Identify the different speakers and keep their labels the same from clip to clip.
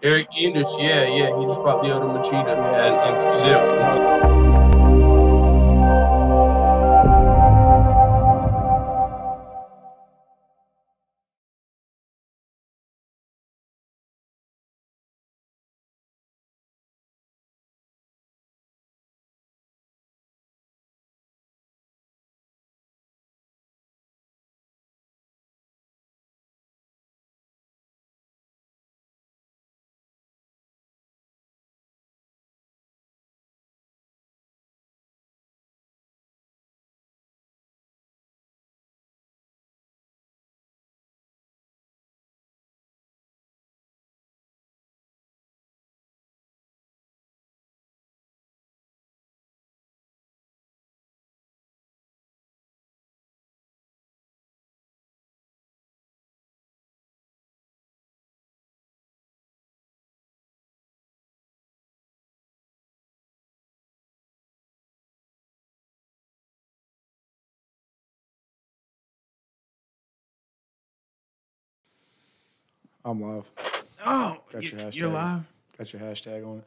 Speaker 1: Eric Anders, yeah, he just fought Lyoto Machida as in Brazil.
Speaker 2: I'm live.
Speaker 3: Oh,
Speaker 2: Got your hashtag.
Speaker 3: you're live?
Speaker 2: Got your hashtag on it.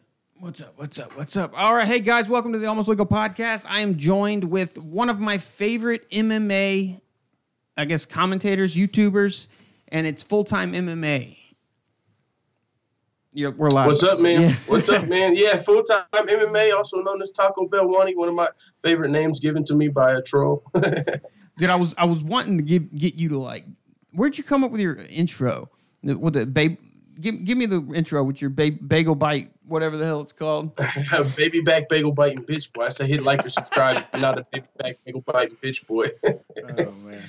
Speaker 3: What's up? All right, hey guys, welcome to the Almost Legal Podcast. I am joined with one of my favorite MMA, commentators, YouTubers, and it's Full-Time MMA. We're live.
Speaker 1: What's up, man?
Speaker 3: Yeah.
Speaker 1: What's up, man? Yeah, Full-Time MMA, also known as Taco Bell Wani, one of my favorite names given to me by a troll.
Speaker 3: Dude, I was wanting to get you to where'd you come up with your intro? With the give me the intro with your bagel bite, whatever the hell it's called.
Speaker 1: Baby back bagel biting bitch boy. I say hit like or subscribe if you're not a baby back bagel biting bitch boy.
Speaker 2: Oh man.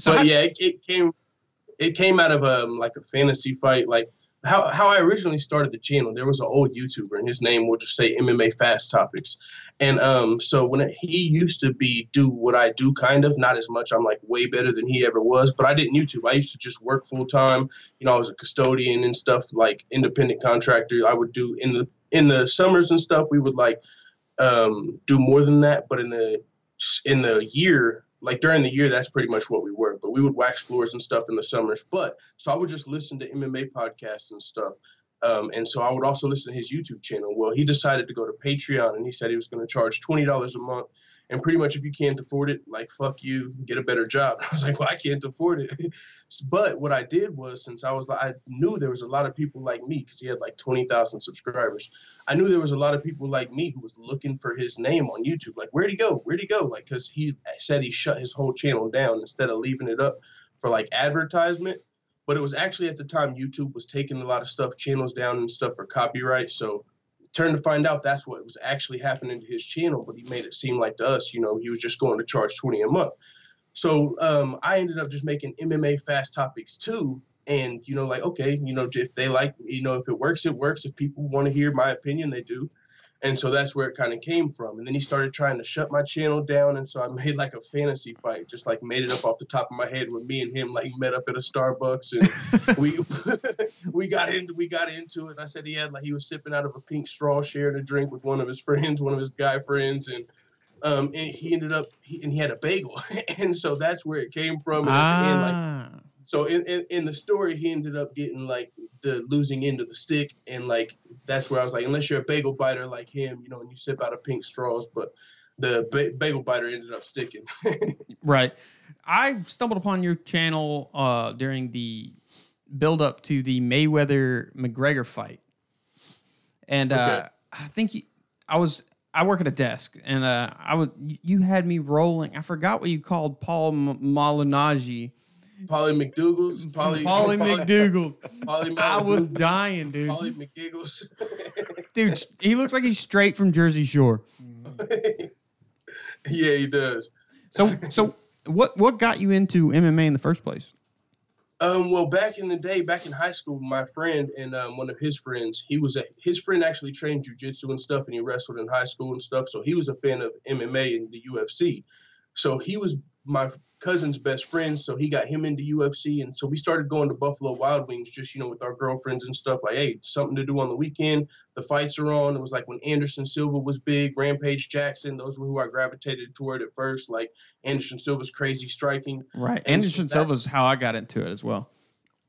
Speaker 1: But yeah, it came out of like a fantasy fight. Like how I originally started the channel, there was an old YouTuber and his name will just say MMA Fast Topics. And so he used to do what I do, kind of, not as much. I'm like way better than he ever was, but I didn't YouTube. I used to just work full time. You know, I was a custodian and stuff, like independent contractor. I would do in the summers and stuff. We would do more than that, but in the year. Like during the year, that's pretty much what we were. But we would wax floors and stuff in the summers. So I would just listen to MMA podcasts and stuff. And so I would also listen to his YouTube channel. Well, he decided to go to Patreon, and he said he was going to charge $20 a month. And pretty much if you can't afford it, like, fuck you, get a better job. I was like, well, I can't afford it. But what I did was, since I knew there was a lot of people like me, because he had like 20,000 subscribers. I knew there was a lot of people like me who was looking for his name on YouTube. Like, where'd he go? Like, because he said he shut his whole channel down instead of leaving it up for like advertisement. But it was actually at the time YouTube was taking a lot of channels down and stuff for copyright. So turned to find out that's what was actually happening to his channel, but he made it seem like to us, you know, he was just going to charge $20 a month. So I ended up just making MMA Fast Topics too. And, you know, like, okay, you know, if they like, you know, if it works, it works. If people want to hear my opinion, they do. And so that's where it kind of came from. And then he started trying to shut my channel down. And so I made like a fantasy fight, just like made it up off the top of my head with me and him, like met up at a Starbucks. And we got into it. I said he was sipping out of a pink straw, sharing a drink with one of his friends, one of his guy friends. And he ended up, he had a bagel. And so that's where it came from. And at the end, so in the story, he ended up getting like the losing end of the stick, and like that's where I was like, unless you're a bagel biter like him, you know, and you sip out of pink straws, but the bagel biter ended up sticking.
Speaker 3: Right. I stumbled upon your channel during the build up to the Mayweather-McGregor fight, and
Speaker 1: okay.
Speaker 3: I think I work at a desk, and you had me rolling. I forgot what you called Paul Malignaggi.
Speaker 1: Polly McDougal's.
Speaker 3: Polly McDougal's. I was dying, dude.
Speaker 1: Polly McGiggles.
Speaker 3: Dude, he looks like he's straight from Jersey Shore.
Speaker 1: Yeah, he does.
Speaker 3: So what got you into MMA in the first place?
Speaker 1: Well, back in the day, back in high school, my friend and one of his friends, his friend actually trained jiu-jitsu and stuff, and he wrestled in high school and stuff. So he was a fan of MMA and the UFC. So he was my cousin's best friend, so he got him into UFC, and so we started going to Buffalo Wild Wings just, you know, with our girlfriends and stuff, like, hey, something to do on the weekend. The fights are on. It was like when Anderson Silva was big, Rampage Jackson, those were who I gravitated toward at first, like Anderson Silva's crazy striking.
Speaker 3: Right. And Anderson Silva's how I got into it as well.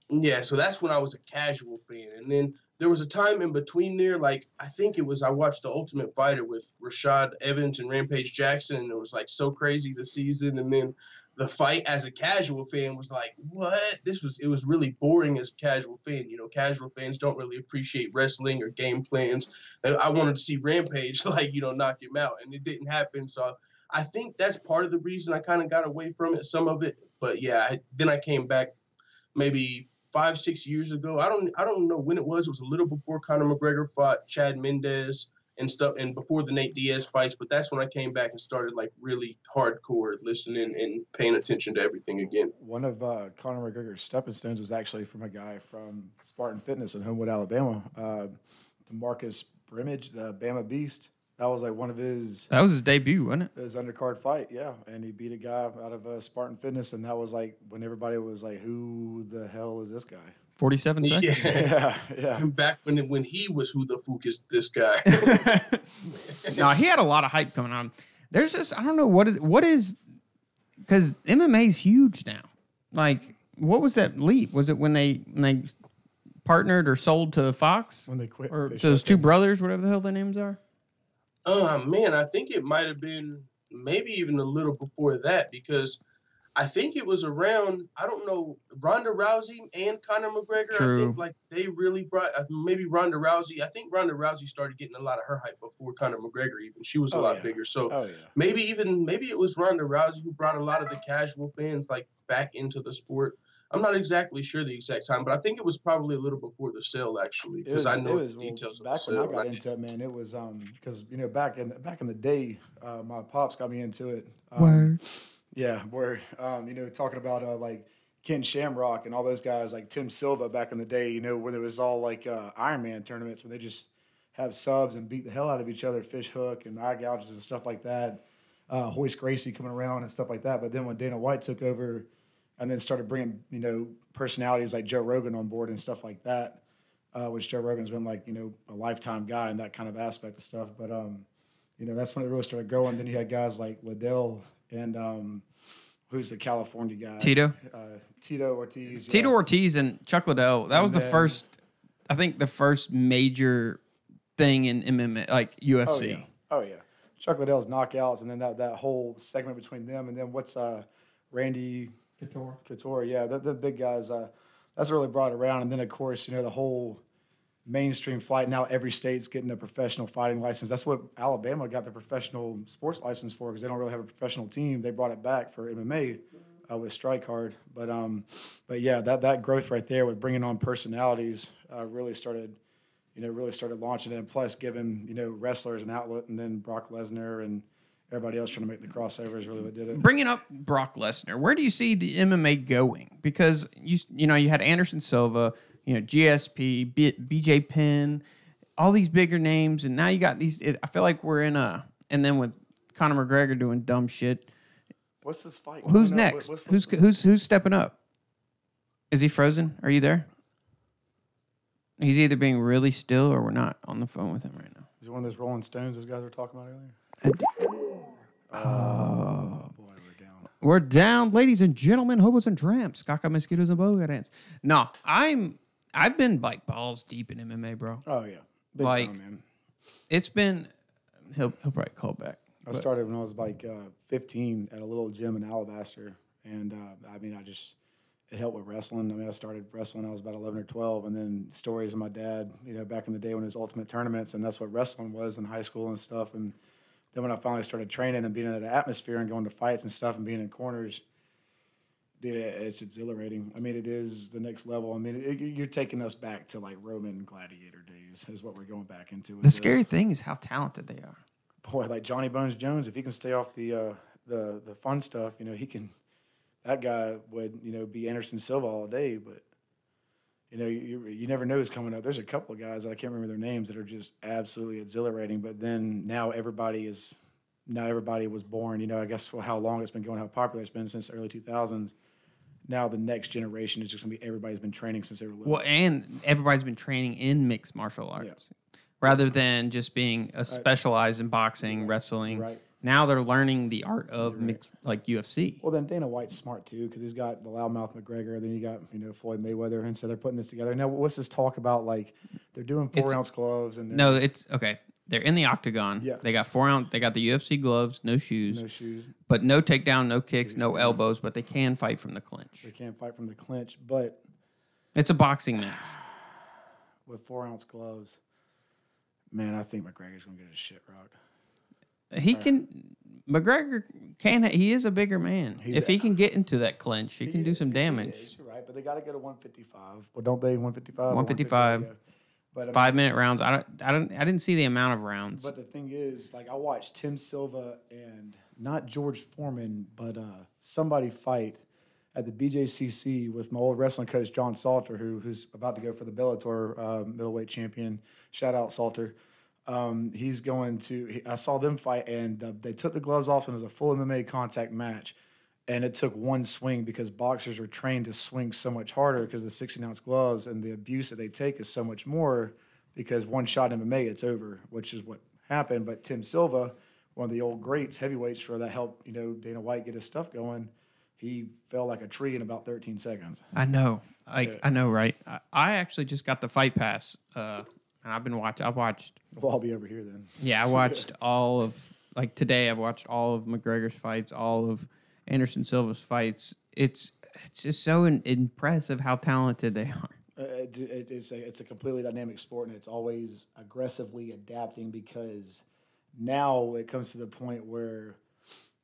Speaker 1: Yeah, so that's when I was a casual fan. And then there was a time in between there, like I think it was I watched The Ultimate Fighter with Rashad Evans and Rampage Jackson, and it was like so crazy the season, and then the fight as a casual fan was like, what? It was really boring as a casual fan. You know, casual fans don't really appreciate wrestling or game plans. And I wanted to see Rampage, like, you know, knock him out, and it didn't happen. So I think that's part of the reason I kind of got away from it, some of it. But yeah, then I came back maybe 5-6 years ago. I don't know when it was. It was a little before Conor McGregor fought Chad Mendez and stuff, and before the Nate Diaz fights. But that's when I came back and started like really hardcore listening and paying attention to everything again.
Speaker 2: One of Conor McGregor's stepping stones was actually from a guy from Spartan Fitness in Homewood, Alabama, Marcus Brimage, the Bama Beast. That was like one of his.
Speaker 3: That was his debut, wasn't it?
Speaker 2: His undercard fight, yeah, and he beat a guy out of Spartan Fitness, and that was like when everybody was like, "Who the hell is this guy?"
Speaker 3: 47 seconds.
Speaker 2: Yeah.
Speaker 1: And back when he was who the fuck is this guy?
Speaker 3: No, he had a lot of hype coming on. There's just I don't know what is because MMA is huge now. Like, what was that leap? Was it when they partnered or sold to Fox?
Speaker 2: When they quit,
Speaker 3: or to those two brothers, whatever the hell their names are?
Speaker 1: Man, I think it might have been maybe even a little before that, because I think it was around, I don't know, Ronda Rousey and Conor McGregor.
Speaker 3: True.
Speaker 1: I think like they really brought, maybe Ronda Rousey. I think Ronda Rousey started getting a lot of her hype before Conor McGregor even. She was a lot bigger. So maybe it was Ronda Rousey who brought a lot of the casual fans like back into the sport. I'm not exactly sure the exact time, but I think it was probably a little before the sale, actually, because I know the details of the sale.
Speaker 2: Back when I got into it, man, it was because you know back in the day, my pops got me into it.
Speaker 3: Word.
Speaker 2: Yeah, where you know, talking about like Ken Shamrock and all those guys, like Tim Silva back in the day, you know, when it was all like Iron Man tournaments when they just have subs and beat the hell out of each other, fish hook and eye gouges and stuff like that. Hoist Gracie coming around and stuff like that. But then when Dana White took over and then started bringing, you know, personalities like Joe Rogan on board and stuff like that, which Joe Rogan's been like, you know, a lifetime guy in that kind of aspect of stuff. But, you know, that's when it really started going. Then you had guys like Liddell and who's the California guy?
Speaker 3: Tito
Speaker 2: Ortiz.
Speaker 3: Tito Ortiz and Chuck Liddell. That was the first, I think, the first major thing in MMA, like UFC.
Speaker 2: Oh, yeah. Chuck Liddell's knockouts, and then that whole segment between them, and then what's Randy Couture, yeah, the big guys. That's really brought it around, and then of course, you know, the whole mainstream fight. Now every state's getting a professional fighting license. That's what Alabama got the professional sports license for, because they don't really have a professional team. They brought it back for MMA with Strike Hard, but yeah, that growth right there with bringing on personalities really started launching it, and plus giving, you know, wrestlers an outlet, and then Brock Lesnar and everybody else trying to make the crossover is really what did it.
Speaker 3: Bringing up Brock Lesnar, where do you see the MMA going? Because you know you had Anderson Silva, you know, GSP, BJ Penn, all these bigger names, and now you got these. I feel like we're in and then with Conor McGregor doing dumb shit.
Speaker 2: What's this fight?
Speaker 3: Who's next? Who's stepping up? Is he frozen? Are you there? He's either being really still or we're not on the phone with him right now.
Speaker 2: Is it one of those Rolling Stones those guys were talking about earlier? Oh, boy, we're down.
Speaker 3: We're down, ladies and gentlemen, hobos and tramps, caca, mosquitoes, and bogarans. No, I've been like balls deep in MMA, bro.
Speaker 2: Oh yeah, big
Speaker 3: like,
Speaker 2: time, man.
Speaker 3: It's been. He'll probably call back.
Speaker 2: I started when I was like 15 at a little gym in Alabaster, and I mean, it helped with wrestling. I mean, I started wrestling when I was about 11 or 12, and then stories of my dad, you know, back in the day when it was Ultimate Tournaments, and that's what wrestling was in high school and stuff. And then when I finally started training and being in that atmosphere and going to fights and stuff and being in corners, dude, it's exhilarating. I mean, it is the next level. I mean, you're taking us back to like Roman gladiator days is what we're going back into.
Speaker 3: The scary thing is how talented they are.
Speaker 2: Boy, like Johnny Bones Jones, if he can stay off the fun stuff, you know, he can. That guy would, you know, be Anderson Silva all day, but you know, you never know who's coming up. There's a couple of guys that I can't remember their names that are just absolutely exhilarating. But then now everybody was born. You know, I guess how long it's been going, how popular it's been since the early 2000s. Now the next generation is just gonna be everybody's been training since they were little.
Speaker 3: Well, and everybody's been training in mixed martial arts rather than just being specialized in boxing, wrestling.
Speaker 2: Right.
Speaker 3: Now they're learning the art of mixed, like UFC.
Speaker 2: Well, then Dana White's smart too because he's got the loudmouth McGregor. Then you got Floyd Mayweather, and so they're putting this together. Now, what's this talk about? Like they're doing 4-ounce gloves, and
Speaker 3: no, it's okay. They're in the octagon.
Speaker 2: Yeah.
Speaker 3: They got 4-ounce. They got the UFC gloves, no shoes.
Speaker 2: No shoes.
Speaker 3: But no takedown, no kicks, no elbows, but they can fight from the clinch.
Speaker 2: They can't fight from the clinch, but
Speaker 3: it's a boxing match.
Speaker 2: With 4-ounce gloves, man, I think McGregor's going to get his shit rocked.
Speaker 3: McGregor can, he is a bigger man. If he can get into that clinch, he can do some damage.
Speaker 2: He is, you're right, but they got to go to 155. Well, don't they? 155?
Speaker 3: 155.
Speaker 2: Yeah. But
Speaker 3: 5-minute rounds. I didn't see the amount of rounds.
Speaker 2: But the thing is, like, I watched Tim Silva and not George Foreman, but somebody fight at the BJCC with my old wrestling coach John Salter, who's about to go for the Bellator middleweight champion. Shout out Salter. He's going to. I saw them fight, and they took the gloves off, and it was a full MMA contact match. And it took one swing because boxers are trained to swing so much harder because the 16-ounce gloves and the abuse that they take is so much more because one shot in MMA, it's over, which is what happened. But Tim Silva, one of the old greats, heavyweights for that helped, Dana White get his stuff going, he fell like a tree in about 13 seconds.
Speaker 3: I know. I know, right? I actually just got the Fight Pass, and I've been watching. I've watched.
Speaker 2: Well, I'll be over here then.
Speaker 3: Yeah, I watched all of, like today, I've watched all of McGregor's fights, all of Anderson Silva's fights. It's just so impressive how talented they are.
Speaker 2: It's a completely dynamic sport, and it's always aggressively adapting because now it comes to the point where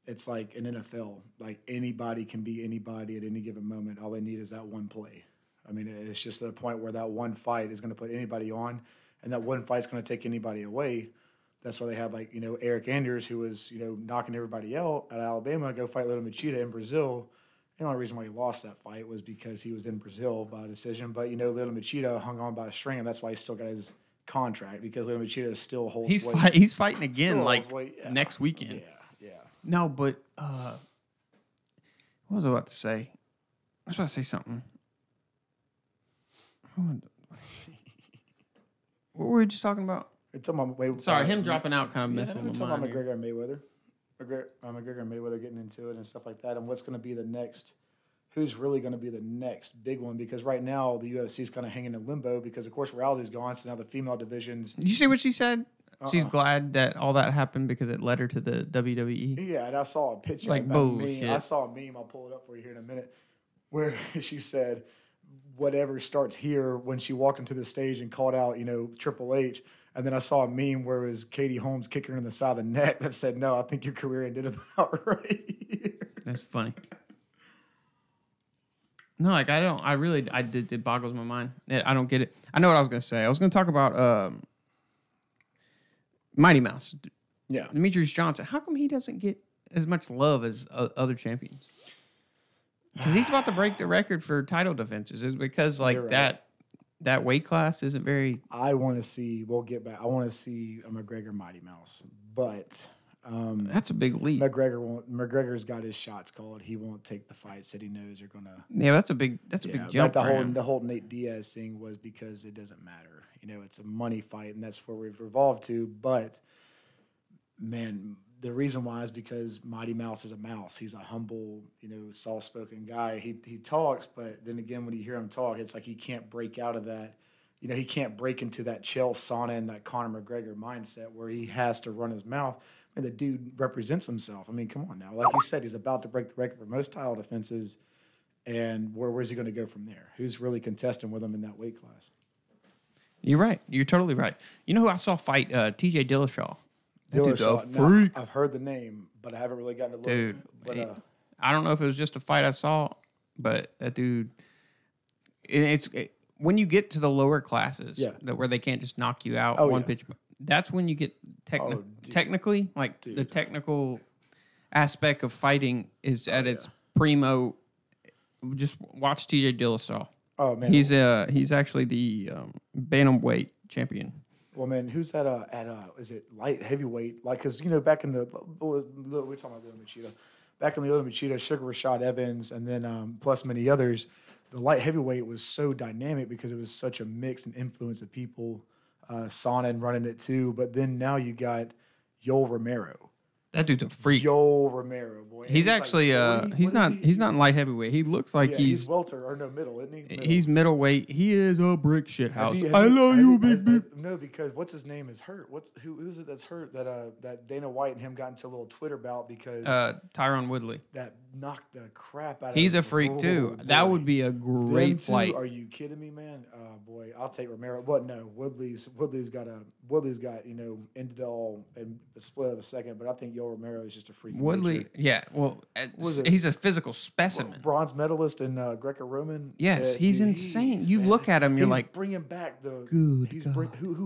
Speaker 2: it's like an NFL. Like anybody can be anybody at any given moment. All they need is that one play. I mean, it's just to the point where that one fight is going to put anybody on, and that one fight's going to take anybody away. That's why they had, like, Eric Anders, who was, knocking everybody out at Alabama, go fight Lyoto Machida in Brazil. The only reason why he lost that fight was because he was in Brazil by decision. But, Lyoto Machida hung on by a string, and that's why he still got his contract, because Lyoto Machida still holds weight.
Speaker 3: He's fighting again, next weekend.
Speaker 2: Yeah.
Speaker 3: No, but what was I about to say? I was about to say something. What were we just talking about? Sorry, him dropping out kind of messed with my mind.
Speaker 2: Talking about McGregor and Mayweather. McGregor and Mayweather getting into it and stuff like that, and what's going to be the next, who's really going to be the next big one, because right now the UFC is kind of hanging in limbo because, of course, Rousey's gone, so now the female divisions.
Speaker 3: Did you see what she said? She's glad that all that happened because it led her to the WWE.
Speaker 2: Yeah, and I saw a picture.
Speaker 3: Like bullshit.
Speaker 2: I saw a meme. I'll pull it up for you here in a minute, where she said, whatever starts here, when she walked into the stage and called out, Triple H. And then I saw a meme where it was Katie Holmes kicking her in the side of the neck that said, "No, I think your career ended about right here."
Speaker 3: That's funny. No, like it boggles my mind. I don't get it. I know what I was going to say. I was going to talk about Mighty Mouse.
Speaker 2: Yeah.
Speaker 3: Demetrius Johnson. How come he doesn't get as much love as other champions? Because he's about to break the record for title defenses. Is because that weight class isn't very.
Speaker 2: I want to see. We'll get back. I want to see a McGregor Mighty Mouse, but
Speaker 3: that's a big leap.
Speaker 2: McGregor's got his shots called. He won't take the fights that he knows are gonna.
Speaker 3: Yeah, that's a big jump.
Speaker 2: But the whole Nate Diaz thing was because it doesn't matter. It's a money fight, and that's where we've revolved to. But man, the reason why is because Mighty Mouse is a mouse. He's a humble, soft-spoken guy. He talks, but then again, when you hear him talk, it's like he can't break out of that. He can't break into that Chael Sonnen and that Conor McGregor mindset where he has to run his mouth. I mean, the dude represents himself. I mean, come on now. Like you said, he's about to break the record for most title defenses, and where's he going to go from there? Who's really contesting with him in that weight class?
Speaker 3: You're right. You're totally right. You know who I saw fight? TJ Dillashaw.
Speaker 2: Now, I've heard the name, but I haven't really gotten to look.
Speaker 3: Dude,
Speaker 2: but,
Speaker 3: I don't know if it was just a fight I saw, but that dude, when you get to the lower classes, where they can't just knock you out pitch, that's when you get technically, like the technical aspect of fighting is at its primo. Just watch TJ Dillashaw. Oh man, he's actually the bantamweight champion.
Speaker 2: Well, man, who's that is it light heavyweight? Like, because, back in we're talking about Lyoto Machida. Back in the Lyoto Machida, Sugar Rashad Evans, and then plus many others, the light heavyweight was so dynamic because it was such a mix and influence of people. Sonnen running it too. But then now you got Yoel Romero.
Speaker 3: That dude's a freak.
Speaker 2: Yoel Romero, boy.
Speaker 3: He's actually
Speaker 2: like
Speaker 3: he's not in light heavyweight. He looks like
Speaker 2: he's welter or no middle, isn't he? Middle.
Speaker 3: He's middleweight. He is a brick shit house.
Speaker 2: I love you, big. No, because what's his name is hurt. Who's it that's hurt? That Dana White and him got into a little Twitter bout because
Speaker 3: Tyron Woodley.
Speaker 2: That knocked the crap out of him.
Speaker 3: He's a freak too. Boy. That would be a great fight.
Speaker 2: Are you kidding me, man? Boy, I'll take Romero. But no, Woodley's got ended it all in a split of a second. But I think Yoel Romero is just a freak.
Speaker 3: Woodley, yeah. Well, he's a physical specimen.
Speaker 2: Bronze medalist in Greco-Roman.
Speaker 3: Yes, he's insane. You look at him, you're like,
Speaker 2: bringing back the. Who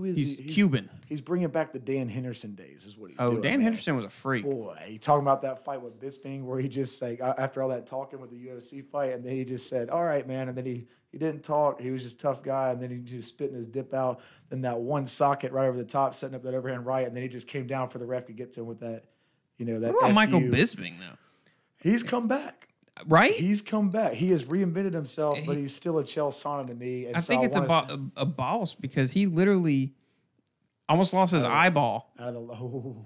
Speaker 2: is
Speaker 3: he? He's Cuban.
Speaker 2: He's bringing back the Dan Henderson days, is what he's doing.
Speaker 3: Oh, Dan Henderson was a freak.
Speaker 2: Boy, he talking about that fight with Bisping, where he just like after all that talking with the UFC fight, and then he just said, "All right, man," and then he didn't talk. He was just a tough guy, and then he just spitting his dip out. Then that one socket right over the top, setting up that overhand right, and then he just came down for the ref to get to him with that. That.
Speaker 3: What about Michael Bisping though?
Speaker 2: He's come back.
Speaker 3: Right?
Speaker 2: He's come back. He has reinvented himself, but he's still a Chael Sonnen to me. And
Speaker 3: I think it's a boss because he literally almost lost his eyeball
Speaker 2: boy,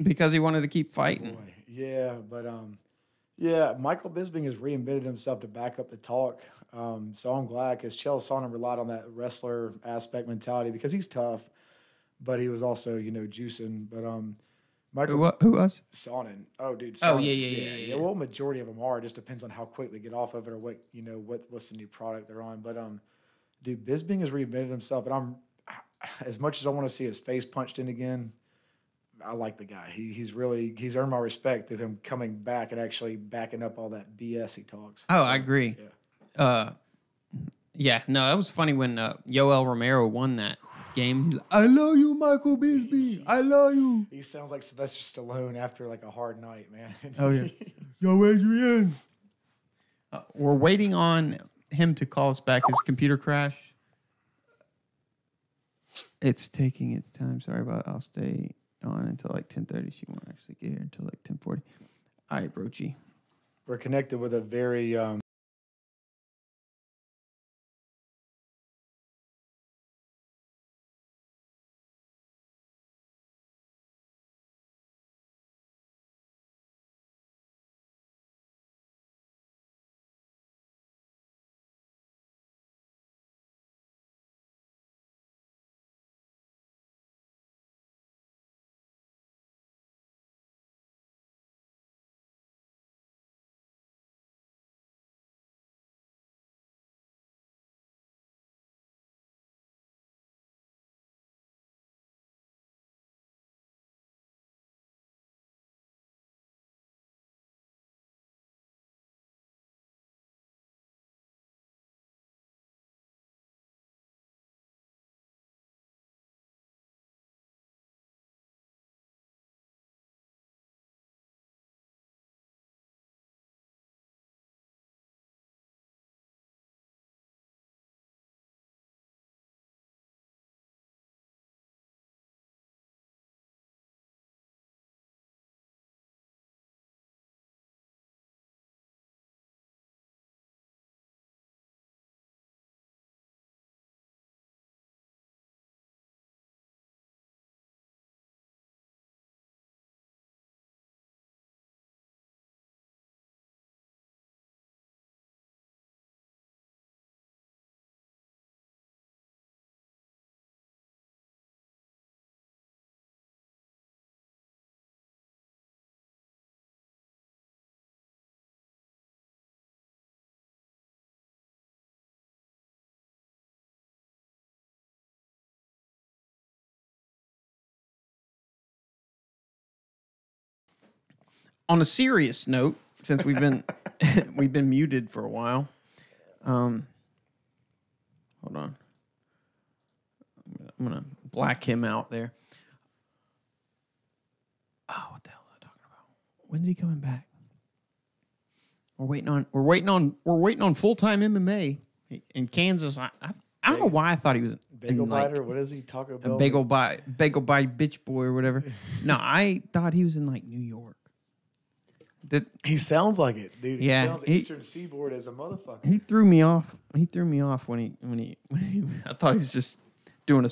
Speaker 3: because he wanted to keep fighting.
Speaker 2: Boy. Yeah, but Michael Bisping has reinvented himself to back up the talk. So I'm glad because Chael Sonnen relied on that wrestler aspect mentality because he's tough, but he was also juicing. But
Speaker 3: Michael, who was?
Speaker 2: Sonnen. Oh, dude.
Speaker 3: Sonnen. Oh, yeah.
Speaker 2: Well, majority of them are. It just depends on how quick they get off of it or what's the new product they're on. But dude, Bisping has reinvented himself, and I'm as much as I want to see his face punched in again. I like the guy. He's earned my respect of him coming back and actually backing up all that BS he talks.
Speaker 3: Oh, so, I agree. Yeah. No, that was funny when Yoel Romero won that game. He's like, I love you, Michael Bisping. I love you.
Speaker 2: He sounds like Sylvester Stallone after like a hard night, man.
Speaker 3: Oh yeah. Yo, Adrian. We're waiting on him to call us back. His computer crashed. It's taking its time. Sorry about it. I'll stay on until like 10:30. She won't actually get here until like 10:40. All right, Brochi.
Speaker 2: We're connected with a very
Speaker 3: On a serious note, since we've been we've been muted for a while. Hold on. I'm gonna black him out there. Oh, what the hell was I talking about? When's he coming back? We're waiting on full-time MMA in Kansas. I don't know why I thought he was
Speaker 2: Bagel Biter. What is he talking about?
Speaker 3: Bagel bite bitch boy or whatever. No, I thought he was in like New York.
Speaker 2: He sounds like it, dude. He sounds Eastern Seaboard as a motherfucker.
Speaker 3: He threw me off. He threw me off when he I thought he was just doing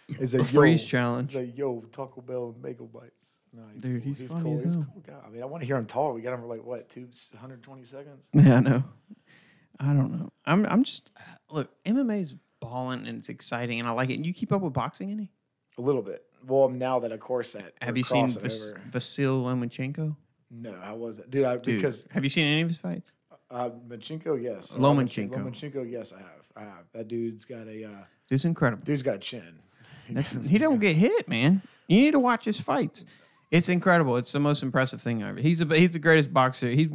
Speaker 2: It's a
Speaker 3: freeze challenge.
Speaker 2: He's like, yo, Taco Bell and bagel bites. No,
Speaker 3: Dude,
Speaker 2: cool.
Speaker 3: he's funny
Speaker 2: cool.
Speaker 3: as
Speaker 2: He's a
Speaker 3: hell.
Speaker 2: cool guy. I mean, I want to hear him talk. We got him for like what, 220 seconds?
Speaker 3: Yeah, I know. I don't know. I'm just look. MMA's balling and it's exciting and I like it. You keep up with boxing any?
Speaker 2: A little bit. Well, now that of course that
Speaker 3: Have you seen Vasil Lomachenko?
Speaker 2: No, I wasn't, dude. Because
Speaker 3: have you seen any of his fights?
Speaker 2: Manchenko, yes.
Speaker 3: Lomachenko,
Speaker 2: yes, I have. That dude's got a.
Speaker 3: Dude's incredible.
Speaker 2: Dude's got a chin.
Speaker 3: He don't get hit, man. You need to watch his fights. It's incredible. It's the most impressive thing ever. He's the greatest boxer. He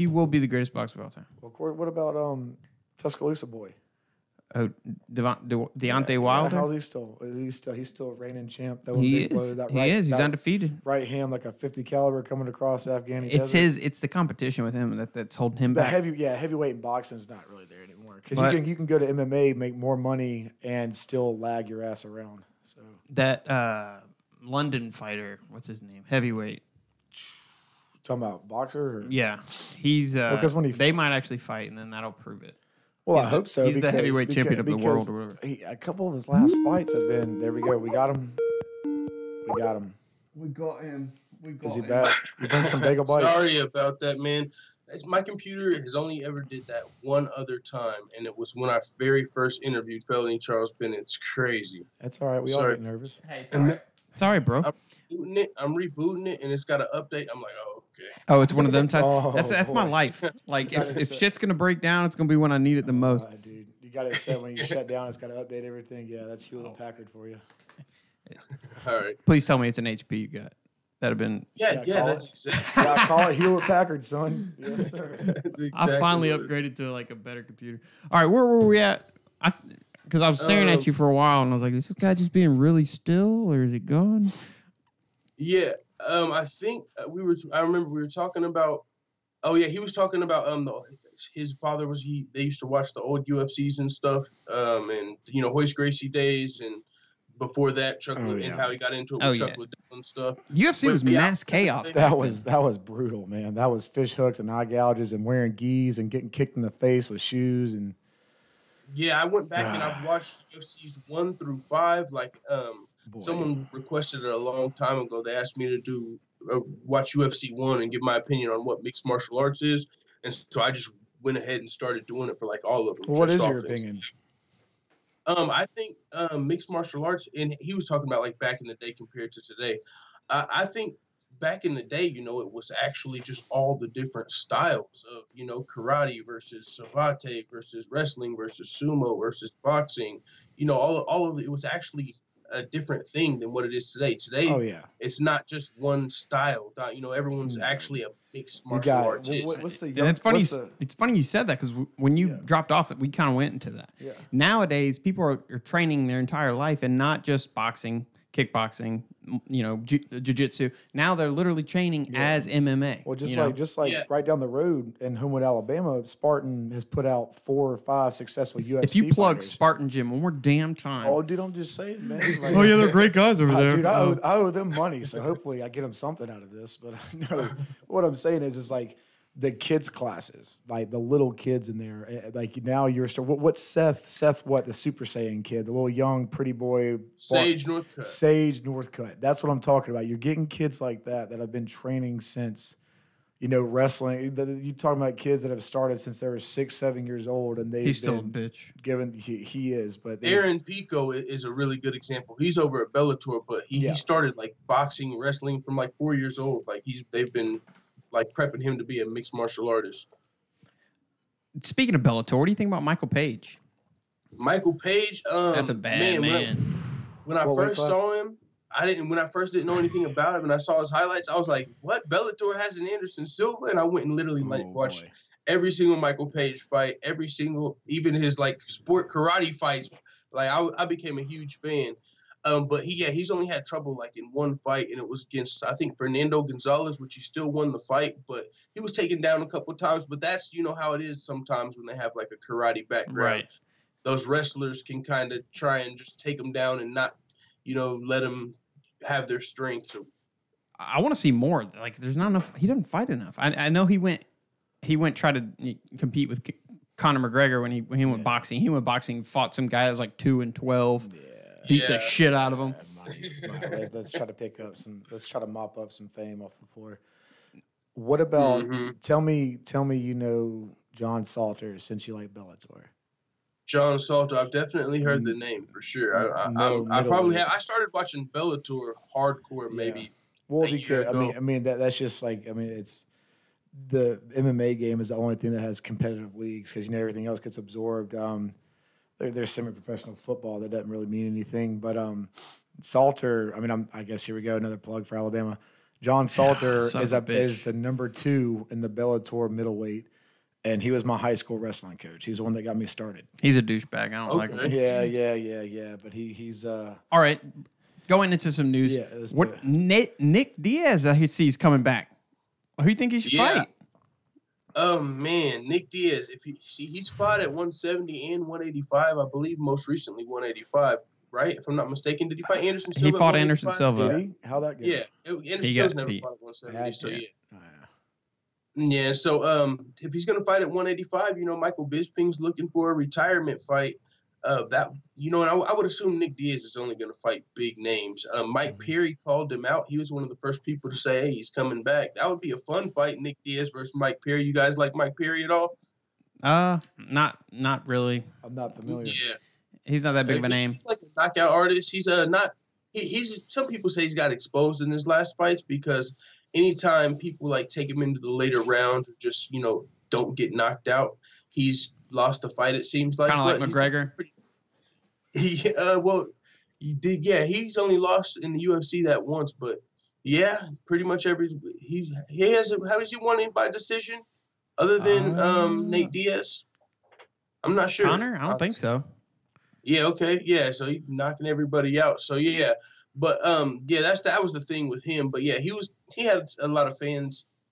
Speaker 3: will be the greatest boxer of all time.
Speaker 2: Well, Corey, what about Tuscaloosa boy?
Speaker 3: Oh, Deontay Wilder.
Speaker 2: How's he still? He's still reigning champ.
Speaker 3: He is. He's undefeated.
Speaker 2: Right hand like a 50 caliber coming across Afghan.
Speaker 3: It's the competition with him that's holding him back.
Speaker 2: Heavyweight in boxing is not really there anymore because you can go to MMA, make more money, and still lag your ass around. So
Speaker 3: that London fighter, what's his name? Heavyweight.
Speaker 2: Talking about boxer? Or?
Speaker 3: Yeah, he's.
Speaker 2: Because when
Speaker 3: they might actually fight, and then that'll prove it.
Speaker 2: Well, I hope so.
Speaker 3: He's the heavyweight champion of the world or whatever.
Speaker 2: A couple of his last fights have been. There we go. We got him.
Speaker 3: We got him.
Speaker 2: Is he back? You bring some bagel bites?
Speaker 1: Sorry about that, man. My computer has only ever did that one other time, and it was when I very first interviewed Felony Charles Bennett. It's crazy.
Speaker 2: That's all right. We all get nervous.
Speaker 3: Hey, sorry, bro.
Speaker 1: I'm rebooting it, and it's got an update. I'm like, oh, okay.
Speaker 3: Oh, it's one of them times.
Speaker 2: Oh,
Speaker 3: that's my life. Like if shit's gonna break down, it's gonna be when I need it the most.
Speaker 2: Dude, you got it set when you shut down. It's got to update everything. Yeah, that's Hewlett Packard for you.
Speaker 1: All right.
Speaker 3: Please tell me it's an HP you got. That'd have been.
Speaker 1: Yeah, that's exactly.
Speaker 2: Yeah, call it Hewlett Packard, son. Yes, sir.
Speaker 1: Exactly
Speaker 3: I finally upgraded to like a better computer. All right, where were we at? Because I was staring at you for a while, and I was like, is this guy just being really still, or is it gone?
Speaker 1: Yeah, I think I remember we were talking about. Oh yeah, he was talking about his father they used to watch the old UFCs and stuff, and Hoist Gracie days, and before that Chuck and how he got into it with Chuck Liddell and stuff.
Speaker 3: UFC was mass chaos.
Speaker 2: That was brutal, man. That was fish hooks and eye gouges and wearing gis and getting kicked in the face with shoes and.
Speaker 1: Yeah, I went back and I've watched UFCs 1 through 5. Like, someone requested it a long time ago. They asked me to watch UFC 1 and give my opinion on what mixed martial arts is, and so I just went ahead and started doing it for like all of them.
Speaker 2: Well, what is your opinion?
Speaker 1: I think mixed martial arts, and he was talking about like back in the day compared to today. I think back in the day, it was actually just all the different styles of, karate versus savate versus wrestling versus sumo versus boxing. All of it was actually a different thing than what it is today. Today, it's not just one style. Everyone's actually a mixed martial artist.
Speaker 3: It's funny. It's funny you said that because when you dropped off, that we kind of went into that.
Speaker 2: Yeah.
Speaker 3: Nowadays, people are training their entire life and not just boxing, kickboxing, jiu-jitsu. Now they're literally training as MMA.
Speaker 2: Well, just like right down the road in Homewood, Alabama, Spartan has put out 4 or 5 successful UFC
Speaker 3: If you plug
Speaker 2: fighters.
Speaker 3: Spartan Gym one more damn time.
Speaker 2: Oh, dude, I'm just saying, man. Like,
Speaker 3: they're great guys over there.
Speaker 2: Dude, I owe them money, so hopefully I get them something out of this. But no, what I'm saying is like the kids classes, like the little kids in there. Like now you're still what's Seth? What the Super Saiyan kid, the little young pretty boy,
Speaker 1: Sage Northcutt.
Speaker 2: Sage Northcutt. That's what I'm talking about. You're getting kids like that have been training since, wrestling. You're talking about kids that have started since they were 6, 7 years old, and he's still a bitch. Given he is, but
Speaker 1: Aaron Pico is a really good example. He's over at Bellator, but he started like boxing, wrestling from like 4 years old. Like they've been like prepping him to be a mixed martial artist.
Speaker 3: Speaking of Bellator, what do you think about Michael Page?
Speaker 1: Michael Page,
Speaker 3: that's a bad man.
Speaker 1: When I first saw him, when I first didn't know anything about him and I saw his highlights, I was like, what? Bellator has an Anderson Silva? And I went and literally watched every single Michael Page fight, even his like sport karate fights. Like I became a huge fan. But he's only had trouble like in one fight, and it was against, I think, Fernando Gonzalez, which he still won the fight, but he was taken down a couple of times. But that's how it is sometimes when they have like a karate background.
Speaker 3: Right.
Speaker 1: Those wrestlers can kind of try and just take them down and not, let them have their strength. So
Speaker 3: I want to see more. Like there's not enough. He doesn't fight enough. I know he went try to compete with Conor McGregor when he went boxing. He went boxing, fought some guy that was like 2-12.
Speaker 2: Yeah.
Speaker 3: beat the shit out of him.
Speaker 2: Let's try to pick up some. Let's try to mop up some fame off the floor. What about? Tell me, you know John Salter since you like Bellator.
Speaker 1: John Salter, I've definitely heard the name for sure. I probably have. I started watching Bellator hardcore maybe.
Speaker 2: Well, because I mean that's just like it's the MMA game is the only thing that has competitive leagues because everything else gets absorbed. There's semi-professional football that doesn't really mean anything, but Salter. I mean, I guess here we go, another plug for Alabama. John Salter is the number 2 in the Bellator middleweight, and he was my high school wrestling coach. He's the one that got me started.
Speaker 3: He's a douchebag. I don't like him.
Speaker 2: Yeah. But he's
Speaker 3: all right. Going into some news.
Speaker 2: Yeah,
Speaker 3: what Nick Diaz? I see he's coming back. Who do you think he should fight?
Speaker 1: Oh man, Nick Diaz. He's fought at 170 and 185. I believe most recently 185. Right, if I'm not mistaken, did he fight Anderson Silva?
Speaker 3: He fought Anderson Silva.
Speaker 2: Did he? How'd that go?
Speaker 1: Yeah, Anderson Silva's never fought at 170. So yeah. So if he's gonna fight at 185, Michael Bisping's looking for a retirement fight. And I would assume Nick Diaz is only gonna fight big names. Mike Perry called him out. He was one of the first people to say, "Hey, he's coming back." That would be a fun fight, Nick Diaz versus Mike Perry. You guys like Mike Perry at all?
Speaker 3: Not really.
Speaker 2: I'm not familiar.
Speaker 1: Yeah.
Speaker 3: He's not that big of a name.
Speaker 1: He's like a knockout artist. He's not. He's some people say he's got exposed in his last fights because anytime people like take him into the later rounds or just don't get knocked out, he's lost the fight. It seems like
Speaker 3: kind of like McGregor.
Speaker 1: He did. Yeah, he's only lost in the UFC that once, but yeah, pretty much he has. How has he won it by decision other than Nate Diaz? I'm not sure.
Speaker 3: Connor, I don't think so.
Speaker 1: Yeah, okay. Yeah, so he's knocking everybody out. So yeah. But that was the thing with him. But yeah, he had a lot of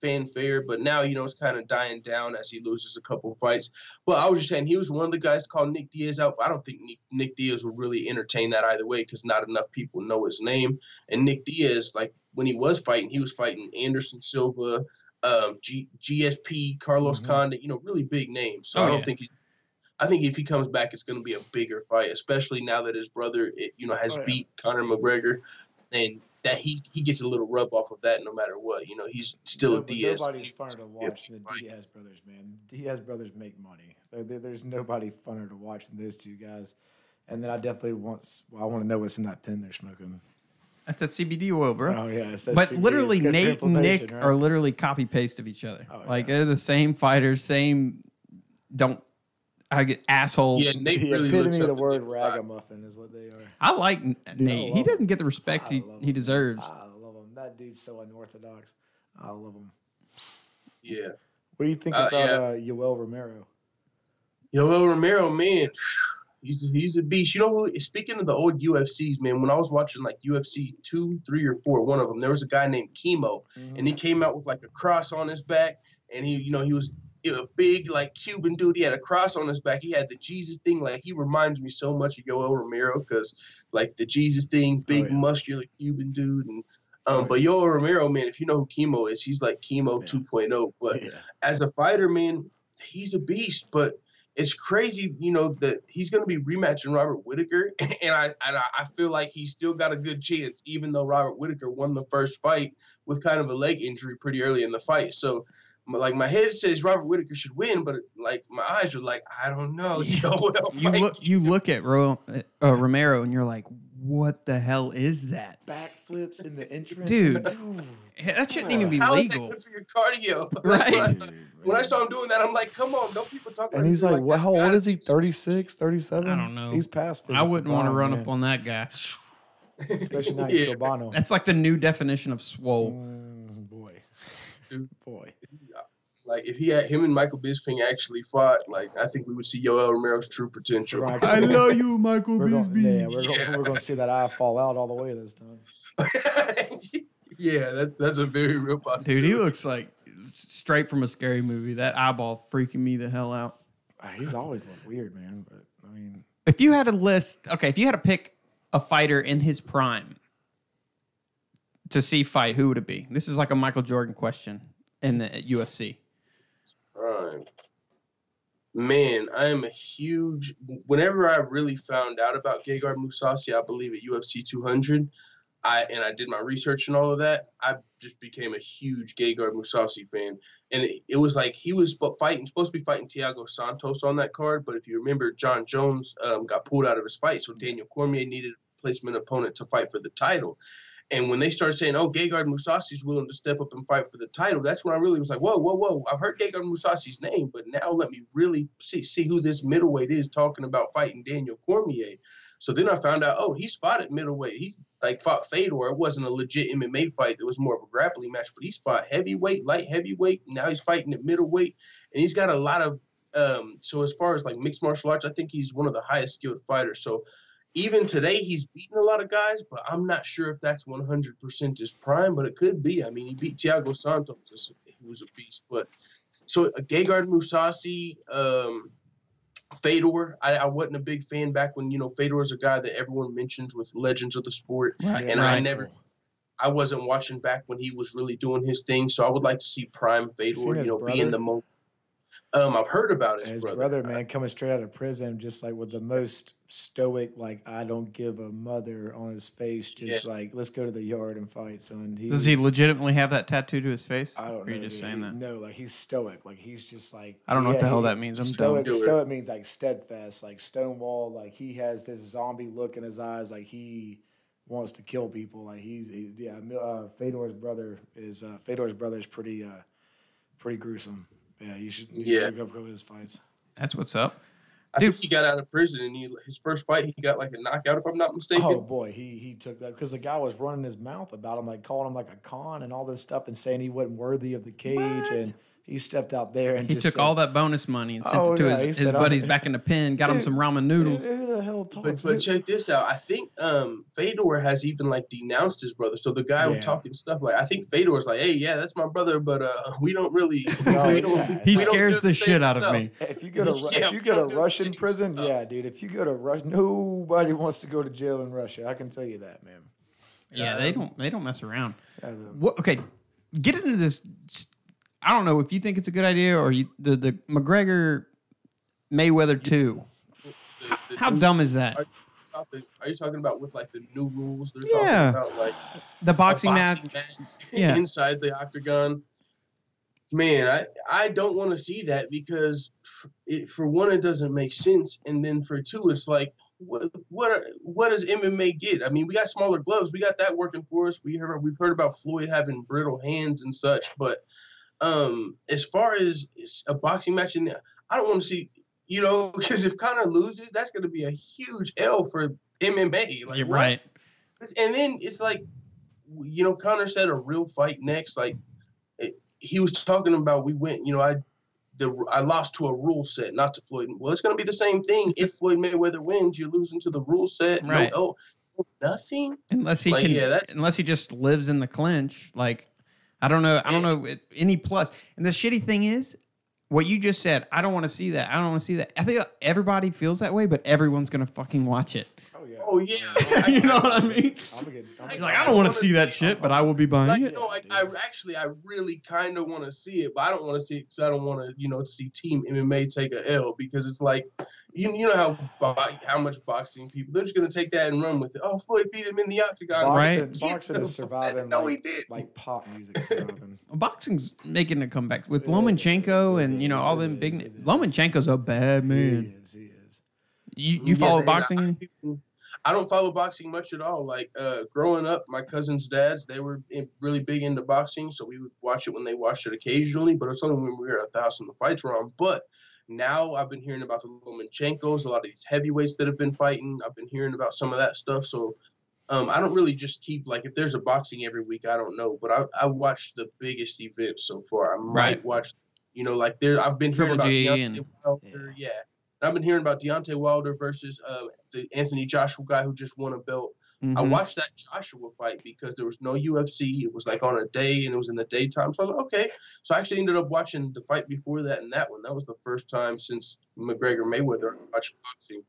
Speaker 1: fanfare, but now it's kind of dying down as he loses a couple of fights. But I was just saying he was one of the guys to call Nick Diaz out. But I don't think Nick Diaz will really entertain that either way because not enough people know his name. And Nick Diaz, like when he was fighting Anderson Silva, GSP, Carlos Condit, really big names. So I don't think I think if he comes back, it's going to be a bigger fight, especially now that his brother, has beat Conor McGregor, and that he gets a little rub off of that no matter what. He's still a Diaz.
Speaker 2: Nobody's funner to watch than the Diaz brothers, man. Diaz brothers make money. There's nobody funner to watch than those two guys. And then I definitely want to know what's in that pen they're smoking.
Speaker 3: That's that CBD oil, bro.
Speaker 2: Oh yeah,
Speaker 3: but CBD. Literally, Nate and Nick are literally copy paste of each other. They're the same fighters, same. I get asshole.
Speaker 1: Yeah, Nate
Speaker 2: the
Speaker 1: really
Speaker 2: epitome of the word ragamuffin is what they are.
Speaker 3: I like Nate. He doesn't get the respect he deserves.
Speaker 2: I love him. That dude's so unorthodox. I love him.
Speaker 1: Yeah.
Speaker 2: What do you think about Yoel Romero?
Speaker 1: Yoel Romero, man, he's a beast. Speaking of the old UFCs, man, when I was watching like UFC 2, 3, or 4, one of them, there was a guy named Chemo, and he came out with like a cross on his back, and he was a big like Cuban dude. He had a cross on his back. He had the Jesus thing. Like he reminds me so much of Yoel Romero because like the Jesus thing, big muscular Cuban dude. And but Yoel Romero, man, if you know who Chemo is, he's like Chemo 2.0. But as a fighter, man, he's a beast. But it's crazy, that he's going to be rematching Robert Whittaker, and I feel like he's still got a good chance, even though Robert Whittaker won the first fight with kind of a leg injury pretty early in the fight. So. Like my head says Robert Whittaker should win, but like my eyes are like I don't know.
Speaker 3: You look at Romero and you're like, what the hell is that?
Speaker 2: Backflips in the entrance,
Speaker 3: dude. That shouldn't even be
Speaker 1: legal.
Speaker 3: How is that
Speaker 1: good for your cardio?
Speaker 3: Right.
Speaker 1: When I saw him doing that, I'm like, come on, don't people talk about
Speaker 2: And he's like, how old is he? 36, 37?
Speaker 3: I don't know.
Speaker 2: He's past
Speaker 3: I wouldn't want to run up on that guy.
Speaker 2: Especially not Cubano.
Speaker 3: That's like the new definition of swole.
Speaker 2: Boy.
Speaker 1: Like if him and Michael Bisping actually fought, like I think we would see Yoel Romero's true potential.
Speaker 3: I love you, Michael Bisping.
Speaker 2: We're going to see that eye fall out all the way this time.
Speaker 1: Yeah, that's a very real possibility.
Speaker 3: Dude, he looks like straight from a scary movie. That eyeball freaking me the hell out.
Speaker 2: He's always looked weird, man. But I mean,
Speaker 3: if you had to pick a fighter in his prime to see fight, who would it be? This is like a Michael Jordan question in the UFC.
Speaker 1: Right. Man, I am a huge. Whenever I really found out about Gegard Mousasi, I believe at UFC 200, I did my research and all of that. I just became a huge Gegard Mousasi fan, and it was like he was supposed to be fighting Thiago Santos on that card. But if you remember, John Jones got pulled out of his fight, so Daniel Cormier needed a replacement opponent to fight for the title. And when they started saying, "Oh, Gegard Mousasi is willing to step up and fight for the title," that's when I really was like, "Whoa, whoa, whoa! I've heard Gegard Mousasi's name, but now let me really see who this middleweight is talking about fighting Daniel Cormier." So then I found out, oh, he's fought at middleweight. He fought Fedor. It wasn't a legit MMA fight. It was more of a grappling match. But he's fought heavyweight, light heavyweight. Now he's fighting at middleweight, and he's got a lot of. So as far as like mixed martial arts, I think he's one of the highest skilled fighters. So even today, he's beaten a lot of guys, but I'm not sure if that's 100% his prime, but it could be. I mean, he beat Thiago Santos, who was a beast. But so Gegard Mousasi, Fedor, I wasn't a big fan back when, Fedor is a guy that everyone mentions with legends of the sport.
Speaker 3: Right.
Speaker 1: And I wasn't watching back when he was really doing his thing. So I would like to see prime Fedor, be in the moment. I've heard about
Speaker 2: his brother, man, coming straight out of prison, just like with the most stoic, like I don't give a mother on his face, just like let's go to the yard and fight, son.
Speaker 3: Does he legitimately have that tattoo to his face?
Speaker 2: I don't know.
Speaker 3: Or are you just saying that?
Speaker 2: No, like he's stoic, like he's just like
Speaker 3: I don't know what the hell that means. I'm
Speaker 2: stoic. Stoic means like steadfast, like Stonewall. Like he has this zombie look in his eyes, like he wants to kill people. Like Fedor's brother is pretty gruesome. Yeah, you should go his fights.
Speaker 3: That's what's up.
Speaker 1: I think he got out of prison, and his first fight, he got like a knockout, if I'm not mistaken.
Speaker 2: Oh, boy, he took that because the guy was running his mouth about him, like calling him like a con and all this stuff and saying he wasn't worthy of the cage. And he stepped out there and
Speaker 3: he
Speaker 2: just
Speaker 3: took all that bonus money and sent it to his buddies back in the pen, got him some ramen noodles.
Speaker 2: Who the hell talks?
Speaker 1: But check this out. I think Fedor has even like denounced his brother. So the guy was talking stuff like, I think Fedor's like, hey, yeah, that's my brother, but we don't really.
Speaker 3: He scares the shit out of me.
Speaker 2: If you go to Russian prison, dude. If you go to Russia, nobody wants to go to jail in Russia. I can tell you that, man.
Speaker 3: Yeah, they don't mess around. Okay, get into this. I don't know if you think it's a good idea or the McGregor Mayweather 2. How dumb is that?
Speaker 1: Are you talking about with like the new rules they're talking about, like
Speaker 3: the boxing match
Speaker 1: inside the octagon? Man, I don't want to see that because for one, it doesn't make sense, and then for two, it's like what does MMA get? I mean, we got smaller gloves, we got that working for us. We've heard about Floyd having brittle hands and such, but as far as a boxing match, I don't want to see, because if Conor loses, that's going to be a huge L for MMA. Like,
Speaker 3: you're right.
Speaker 1: And then it's like, Conor said a real fight next. Like, he was talking about I lost to a rule set, not to Floyd. Well, it's going to be the same thing. If Floyd Mayweather wins, you're losing to the rule set.
Speaker 3: Right.
Speaker 1: Nothing.
Speaker 3: Unless he unless he just lives in the clinch, like. I don't know any plus. And the shitty thing is, what you just said, I don't want to see that. I don't want to see that. I think everybody feels that way, but everyone's going to fucking watch it.
Speaker 1: Oh, yeah.
Speaker 3: You know what I mean? I don't want to see that shit, but I will be buying it.
Speaker 1: I really kind of want to see it, but I don't want to see it because I don't want to, see Team MMA take a L because it's like, you know how much boxing people, they're just going to take that and run with it. Oh, Floyd beat him in the octagon.
Speaker 2: Boxing is surviving like pop music surviving.
Speaker 3: Boxing's making a comeback with Lomachenko and, all them big... Lomachenko's a bad man.
Speaker 2: He is.
Speaker 3: You follow boxing?
Speaker 1: I don't follow boxing much at all. Like growing up, my cousin's dads, they were really big into boxing, so we would watch it when they watched it occasionally, but it's only when we were at the house and the fights were on. But now I've been hearing about the Lomachenkos, a lot of these heavyweights that have been fighting. I've been hearing about some of that stuff. So I don't really just keep, like, if there's a boxing every week, I don't know. But I watched the biggest events so far. I might watch, I've been hearing about Deontay Wilder. Yeah. I've been hearing about Deontay Wilder versus the Anthony Joshua guy who just won a belt. Mm-hmm. I watched that Joshua fight because there was no UFC. It was like on a day and it was in the daytime. So I was like, okay. So I actually ended up watching the fight before that and that one. That was the first time since McGregor Mayweather I watched boxing.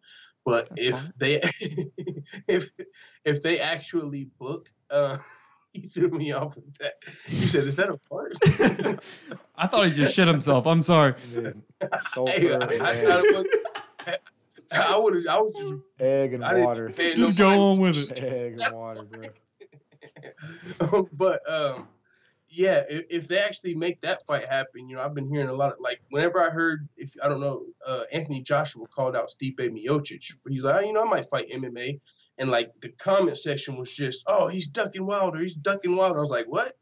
Speaker 1: But if they actually book He threw me off with that. He said, "Is that a fart?"
Speaker 3: I thought he just shit himself. I'm sorry.
Speaker 2: Sulfur.
Speaker 1: I was just
Speaker 2: egg and water.
Speaker 3: Just go on with it.
Speaker 2: Egg and water, bro.
Speaker 1: But yeah, if they actually make that fight happen, you know, I've been hearing a lot of, like, whenever I heard, Anthony Joshua called out Stipe Miocic. He's like, you know, I might fight MMA. And, like, the comment section was just, oh, he's ducking Wilder. He's ducking Wilder. I was like, what?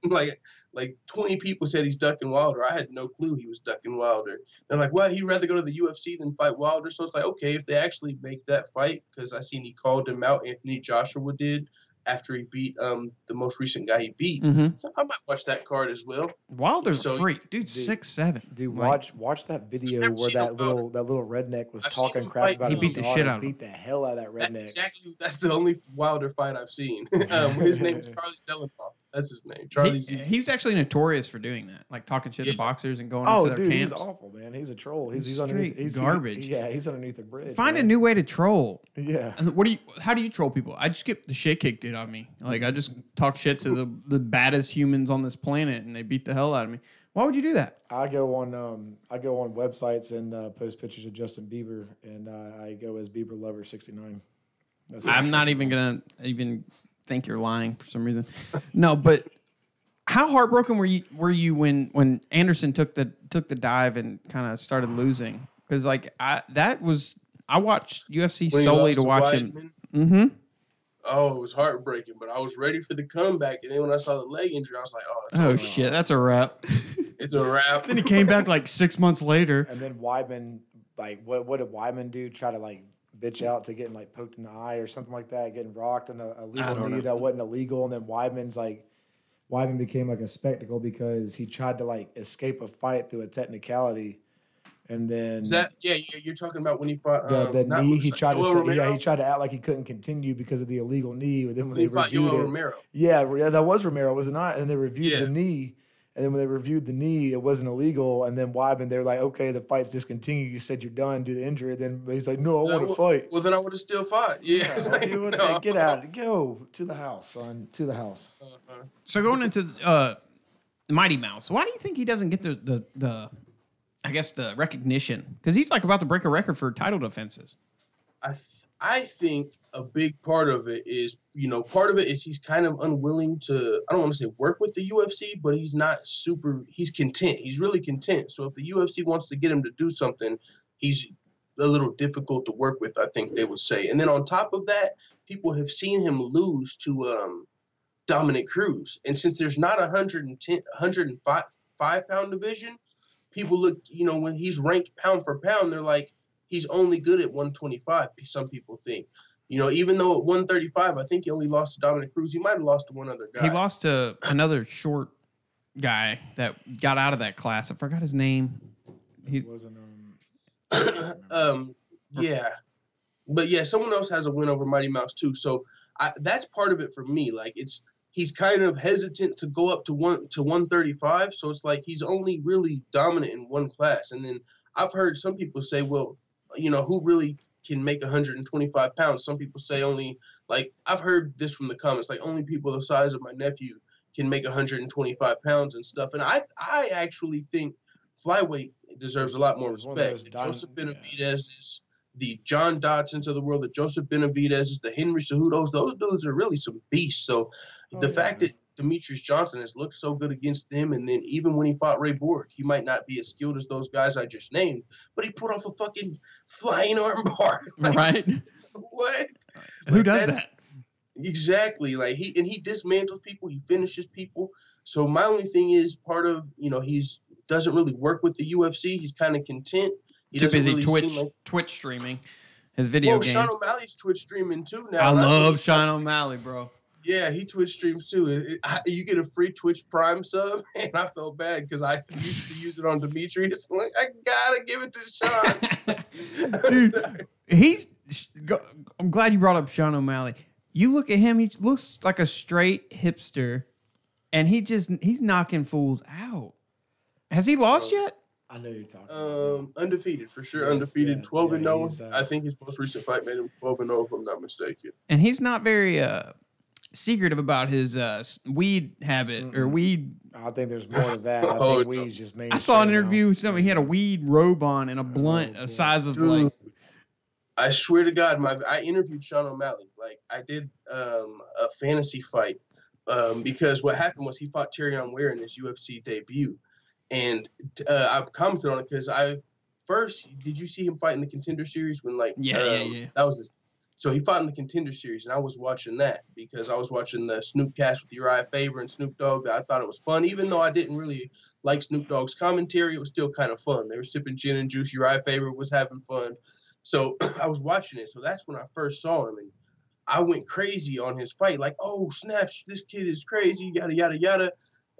Speaker 1: Like 20 people said he's ducking Wilder. I had no clue he was ducking Wilder. They're like, well, he'd rather go to the UFC than fight Wilder. So it's like, okay, if they actually make that fight, because I seen he called him out, Anthony Joshua did, after he beat the most recent guy he beat. So I might watch that card as well.
Speaker 3: Wilder's a freak. Dude's 6'7".
Speaker 2: Dude, watch that video where that little redneck was talking crap about his daughter. He beat the shit out of him. Beat the hell out of that redneck.
Speaker 1: That's the only Wilder fight I've seen. His name is Charlie Dellenbaugh. That's his name.
Speaker 3: He was actually notorious for doing that, like talking shit to boxers and going into their camps.
Speaker 2: He's awful, man. He's a troll. He's underneath. He's
Speaker 3: garbage.
Speaker 2: He's underneath the bridge.
Speaker 3: Find a new way to troll.
Speaker 2: Yeah.
Speaker 3: How do you troll people? I just get the shit kicked out of me. Like, I just talk shit to the baddest humans on this planet, and they beat the hell out of me. Why would you do that?
Speaker 2: I go on websites and post pictures of Justin Bieber, and I go as Bieber Lover 69.
Speaker 3: I'm not even gonna think you're lying for some reason. No, but how heartbroken were you when Anderson took the dive and kind of started losing? Because I watched UFC solely to watch him. Mm-hmm.
Speaker 1: Oh, it was heartbreaking, but I was ready for the comeback, and then when I saw the leg injury, I was like,
Speaker 3: "Oh shit, that's a wrap."
Speaker 1: It's a wrap.
Speaker 3: Then he came back like 6 months later,
Speaker 2: and then Weidman, like, what did Weidman do? Try to like bitch out to getting like poked in the eye or something like that, getting rocked on a legal knee that wasn't illegal, and then Weidman became like a spectacle because he tried to like escape a fight through a technicality, and then
Speaker 1: you're talking about when he fought
Speaker 2: the knee. He tried to he tried to act like he couldn't continue because of the illegal knee. But then when they reviewed it,
Speaker 1: Romero.
Speaker 2: Yeah, that was Romero, was it not? And they reviewed the knee. And then when they reviewed the knee, it wasn't illegal. And then Weidman, they were like, okay, the fight's discontinued. You said you're done due to injury. Then he's like, no, I want to fight.
Speaker 1: Well, then I would have still fought. Yeah.
Speaker 2: No. Get out. Go to the house, son. To the house.
Speaker 3: So going into Mighty Mouse, why do you think he doesn't get the recognition? Because he's like about to break a record for title defenses.
Speaker 1: I think a big part of it is, he's kind of unwilling to, I don't want to say work with the UFC, but he's content. He's really content. So if the UFC wants to get him to do something, he's a little difficult to work with, I think they would say. And then on top of that, people have seen him lose to Dominic Cruz. And since there's not 105 pound division, people look, when he's ranked pound for pound, they're like, he's only good at 125, some people think. Even though at 135, I think he only lost to Dominic Cruz. He might have lost to one other guy.
Speaker 3: He lost to another short guy that got out of that class. I forgot his name. He wasn't.
Speaker 1: Yeah. But yeah, someone else has a win over Mighty Mouse too. So that's part of it for me. Like, he's kind of hesitant to go up to 135. So it's like he's only really dominant in one class. And then I've heard some people say, well, who really can make 125 pounds? Some people say only, like, I've heard this from the comments, like, only people the size of my nephew can make 125 pounds and stuff. And I actually think flyweight deserves a lot more respect. Joseph Benavidez, the John Dodsons of the world, the Joseph Benavidez, the Henry Cejudos, those dudes are really some beasts. So the fact that Demetrius Johnson has looked so good against them, and then even when he fought Ray Borg, he might not be as skilled as those guys I just named, but he put off a fucking flying armbar. Like, right? What?
Speaker 3: Who does that?
Speaker 1: Exactly. Like, he dismantles people, he finishes people. So my only thing is part of, he's doesn't really work with the UFC. He's kind of content. He
Speaker 3: too busy really Twitch streaming his video games.
Speaker 1: Sean O'Malley's Twitch streaming too now.
Speaker 3: I love Sean O'Malley, bro.
Speaker 1: Yeah, he Twitch streams too. You get a free Twitch Prime sub, and I felt bad because I used to use it on Demetrius. I'm like, I gotta give it to Sean.
Speaker 3: Dude, I'm glad you brought up Sean O'Malley. You look at him; he looks like a straight hipster, and he's knocking fools out. Has he lost yet?
Speaker 2: I know you're talking about.
Speaker 1: Undefeated for sure. Yes, undefeated, 12-0. I think his most recent fight made him 12-0, if I'm not mistaken.
Speaker 3: And he's not very secretive about his weed habit or weed.
Speaker 2: I think there's more to that. I think weed's just mainstream.
Speaker 3: I saw an interview with somebody. He had a weed robe on and a blunt, a size of like.
Speaker 1: I swear to God, I interviewed Sean O'Malley. Like I did a fantasy fight because what happened was he fought Tyrion Ware in his UFC debut, and I've commented on it because did you see him fight in the Contender Series when
Speaker 3: yeah.
Speaker 1: That was so he fought in the Contender Series, and I was watching that because I was watching the Snoop cast with Uriah Faber and Snoop Dogg. I thought it was fun, even though I didn't really like Snoop Dogg's commentary. It was still kind of fun. They were sipping gin and juice. Uriah Faber was having fun. So I was watching it. So that's when I first saw him. And I went crazy on his fight. Like, oh, snaps, this kid is crazy, yada, yada, yada.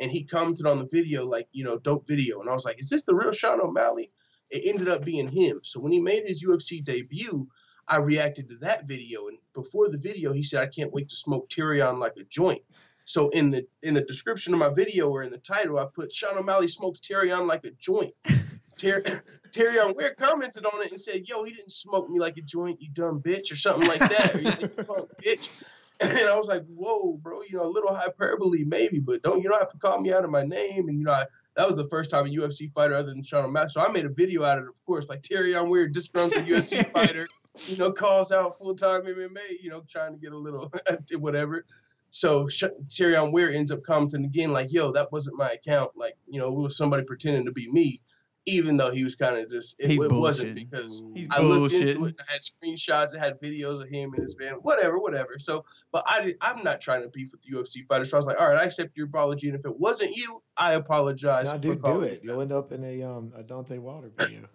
Speaker 1: And he commented on the video, like, dope video. And I was like, is this the real Sean O'Malley? It ended up being him. So when he made his UFC debut, I reacted to that video. And before the video, he said, I can't wait to smoke Tyrion like a joint. So in the description of my video or in the title, I put Sean O'Malley smokes Tyrion like a joint. Tyrion Ware commented on it and said, yo, he didn't smoke me like a joint, you dumb bitch, or something like that. Or you punk bitch. And I was like, whoa, bro, a little hyperbole maybe, but you don't have to call me out of my name. And, that was the first time a UFC fighter other than Sean O'Malley. So I made a video out of it, of course, like Tyrion Ware, disgruntled UFC fighter, calls out full-time MMA, trying to get a little whatever. So Tyrion Ware ends up commenting again, like, yo, that wasn't my account. Like, it was somebody pretending to be me. Even though he was kind of just, it wasn't because I looked into it and I had screenshots, I had videos of him and his family, whatever. So, but I'm not trying to beef with the UFC fighters. So I was like, all right, I accept your apology. And if it wasn't you, I apologize.
Speaker 2: No, dude, do it. You'll end up in a Dante Wilder video.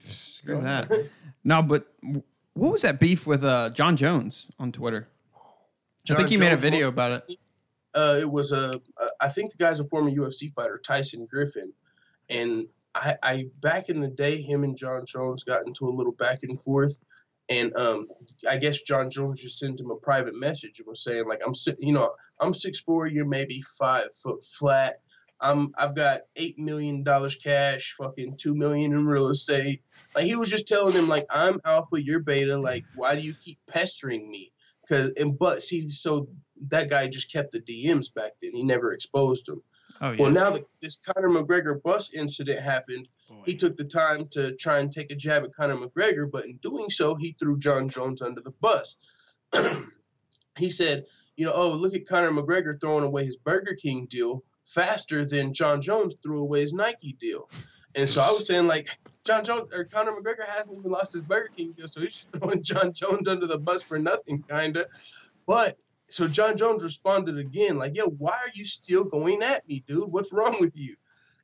Speaker 3: Screw that. No, but what was that beef with John Jones on Twitter? I think he made a video about it.
Speaker 1: It was I think the guy's a former UFC fighter, Tyson Griffin. And I back in the day, him and John Jones got into a little back and forth, and I guess John Jones just sent him a private message and was saying like, I'm 6'4", you're maybe 5 foot flat. I've got $8 million cash, fucking $2 million in real estate. Like he was just telling him like, I'm alpha, you're beta. Like, why do you keep pestering me? So that guy just kept the DMs back then. He never exposed them. Oh, yeah. Well, now that this Conor McGregor bus incident happened, he took the time to try and take a jab at Conor McGregor, but in doing so, he threw John Jones under the bus. He said, oh, look at Conor McGregor throwing away his Burger King deal faster than John Jones threw away his Nike deal. And so I was saying, like, Conor McGregor hasn't even lost his Burger King deal, so he's just throwing John Jones under the bus for nothing, kind of. But so John Jones responded again, like, yo, why are you still going at me, dude? What's wrong with you?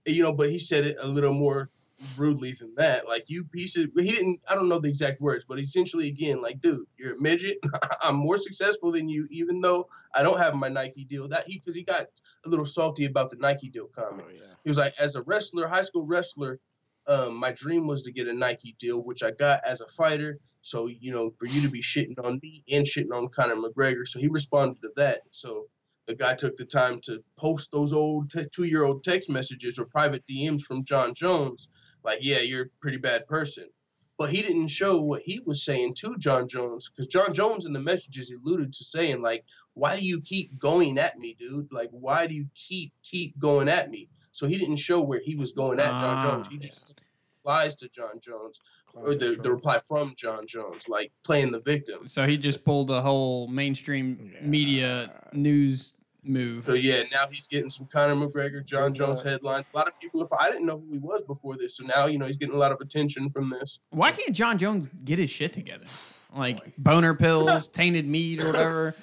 Speaker 1: And, but he said it a little more rudely than that. Like, he didn't, I don't know the exact words, but essentially, again, like, dude, you're a midget. I'm more successful than you, even though I don't have my Nike deal. Because he got a little salty about the Nike deal comment. Oh, yeah. He was like, as a wrestler, high school wrestler, my dream was to get a Nike deal, which I got as a fighter. So, for you to be shitting on me and shitting on Conor McGregor. So he responded to that. So the guy took the time to post those old 2-year-old text messages or private DMs from John Jones. Like, yeah, you're a pretty bad person. But he didn't show what he was saying to John Jones, because John Jones in the messages alluded to saying, like, why do you keep going at me, dude? Like, why do you keep going at me? So he didn't show where he was going at John Jones. He just replies to John Jones, or the reply from John Jones, like playing the victim.
Speaker 3: So he just pulled a whole mainstream media news move.
Speaker 1: So yeah, now he's getting some Conor McGregor, John Jones headlines. A lot of people, I didn't know who he was before this, so now he's getting a lot of attention from this.
Speaker 3: Why can't John Jones get his shit together? Like boner pills, tainted meat, or whatever.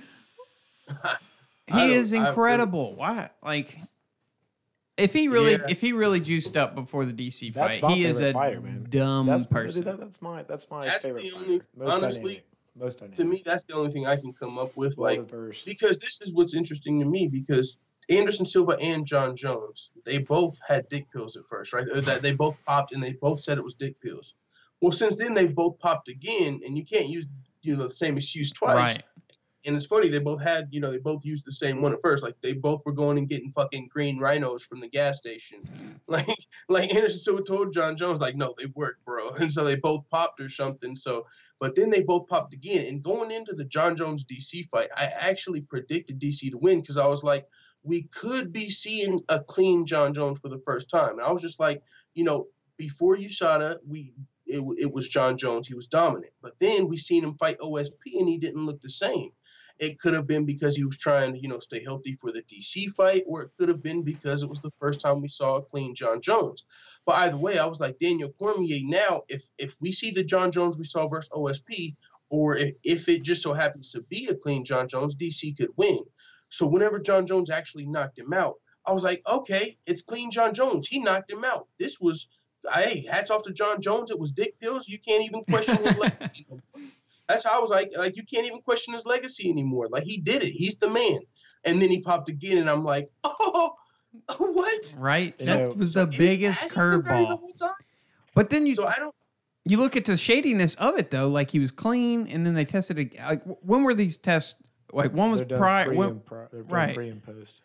Speaker 3: He is incredible. Why? Like, if he really juiced up before the DC fight, he is a fighter, man. Dumb person.
Speaker 2: That's my favorite fighter. Most dynamic.
Speaker 1: To me, that's the only thing I can come up with. Because this is what's interesting to me, because Anderson Silva and John Jones, they both had dick pills at first, right? That they both popped and they both said it was dick pills. Well, since then they've both popped again, and you can't use the same excuse twice.
Speaker 3: Right.
Speaker 1: And it's funny, they both had, they both used the same one at first. Like, they both were going and getting fucking green rhinos from the gas station. Like Anderson Silva told John Jones, like, no, they work, bro. And so they both popped or something. So, but then they both popped again. And going into the John Jones DC fight, I actually predicted DC to win because I was like, we could be seeing a clean John Jones for the first time. And I was just like, before USADA, it was John Jones. He was dominant. But then we seen him fight OSP, and he didn't look the same. It could have been because he was trying to, stay healthy for the DC fight, or it could have been because it was the first time we saw a clean John Jones. But either way, I was like, Daniel Cormier, now, if we see the John Jones we saw versus OSP, or if it just so happens to be a clean John Jones, DC could win. So whenever John Jones actually knocked him out, I was like, okay, it's clean John Jones. He knocked him out. This was, hey, hats off to John Jones. It was dick pills. You can't even question his legacy. That's how I was like, you can't even question his legacy anymore. Like, he did it. He's the man. And then he popped again, and I'm like, oh, what?
Speaker 3: Right? That was the biggest curveball. But then you look at the shadiness of it, though. Like, he was clean, and then they tested it. Like, when were these tests? Like, one was prior.
Speaker 2: They're done pre and post.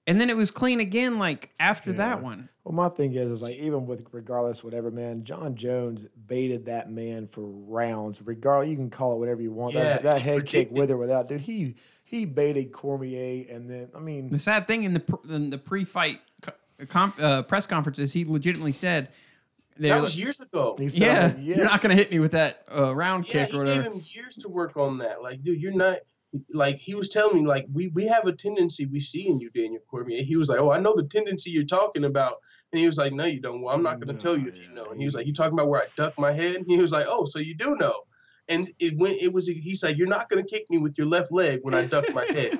Speaker 3: And then it was clean again, like, after that one.
Speaker 2: Well, my thing is like, even with regardless, whatever, man, John Jones baited that man for rounds. Regardless, you can call it whatever you want.
Speaker 1: Yeah,
Speaker 2: that head kick with or without, dude, he baited Cormier, and then, I mean. The
Speaker 3: sad thing in the pre-fight press conferences, he legitimately said.
Speaker 1: That was years ago.
Speaker 3: Yeah, you're not going to hit me with that round kick or whatever.
Speaker 1: He gave him years to work on that. Like, dude, you're not. Like, he was telling me, like, we have a tendency we see in you, Daniel Cormier. He was like, oh, I know the tendency you're talking about. And he was like, no, you don't. Well, I'm not going to tell you if you know. And he was like, you talking about where I duck my head? And he was like, oh, so you do know. And he's like, you're not going to kick me with your left leg when I duck my head.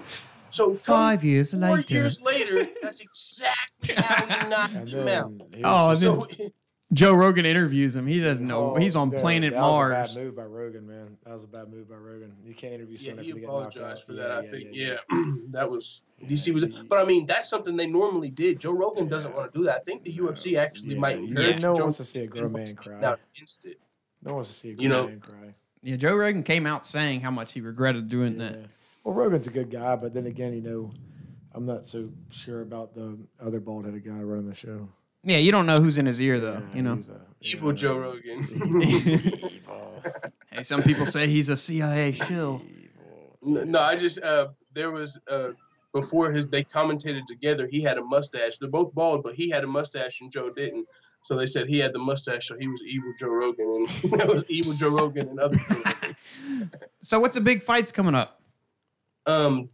Speaker 1: So
Speaker 3: 5 years later.
Speaker 1: 4 years later, that's exactly how he knocked him out.
Speaker 3: Joe Rogan interviews him. He doesn't know. He's on planet Mars.
Speaker 2: That was a bad move by Rogan, man. That was a bad move by Rogan. You can't interview someone
Speaker 1: he
Speaker 2: after they get knocked out.
Speaker 1: apologized for that, I think. That was DC was. But I mean, that's something they normally did. Joe Rogan doesn't want to do that. I think the UFC actually might encourage.
Speaker 2: No one wants to see a grown man cry. No one wants to see a grown man cry.
Speaker 3: Yeah, Joe Rogan came out saying how much he regretted doing that.
Speaker 2: Well, Rogan's a good guy, but then again, I'm not so sure about the other bald-headed guy running the show.
Speaker 3: Yeah, you don't know who's in his ear, though.
Speaker 1: Evil Joe Rogan.
Speaker 2: Evil.
Speaker 3: Hey, some people say he's a CIA shill.
Speaker 1: No, I just there was before they commentated together. He had a mustache. They're both bald, but he had a mustache and Joe didn't. So they said he had the mustache, so he was Evil Joe Rogan, and that was Evil Joe Rogan and other Joe Rogan.
Speaker 3: So what's the big fights coming up?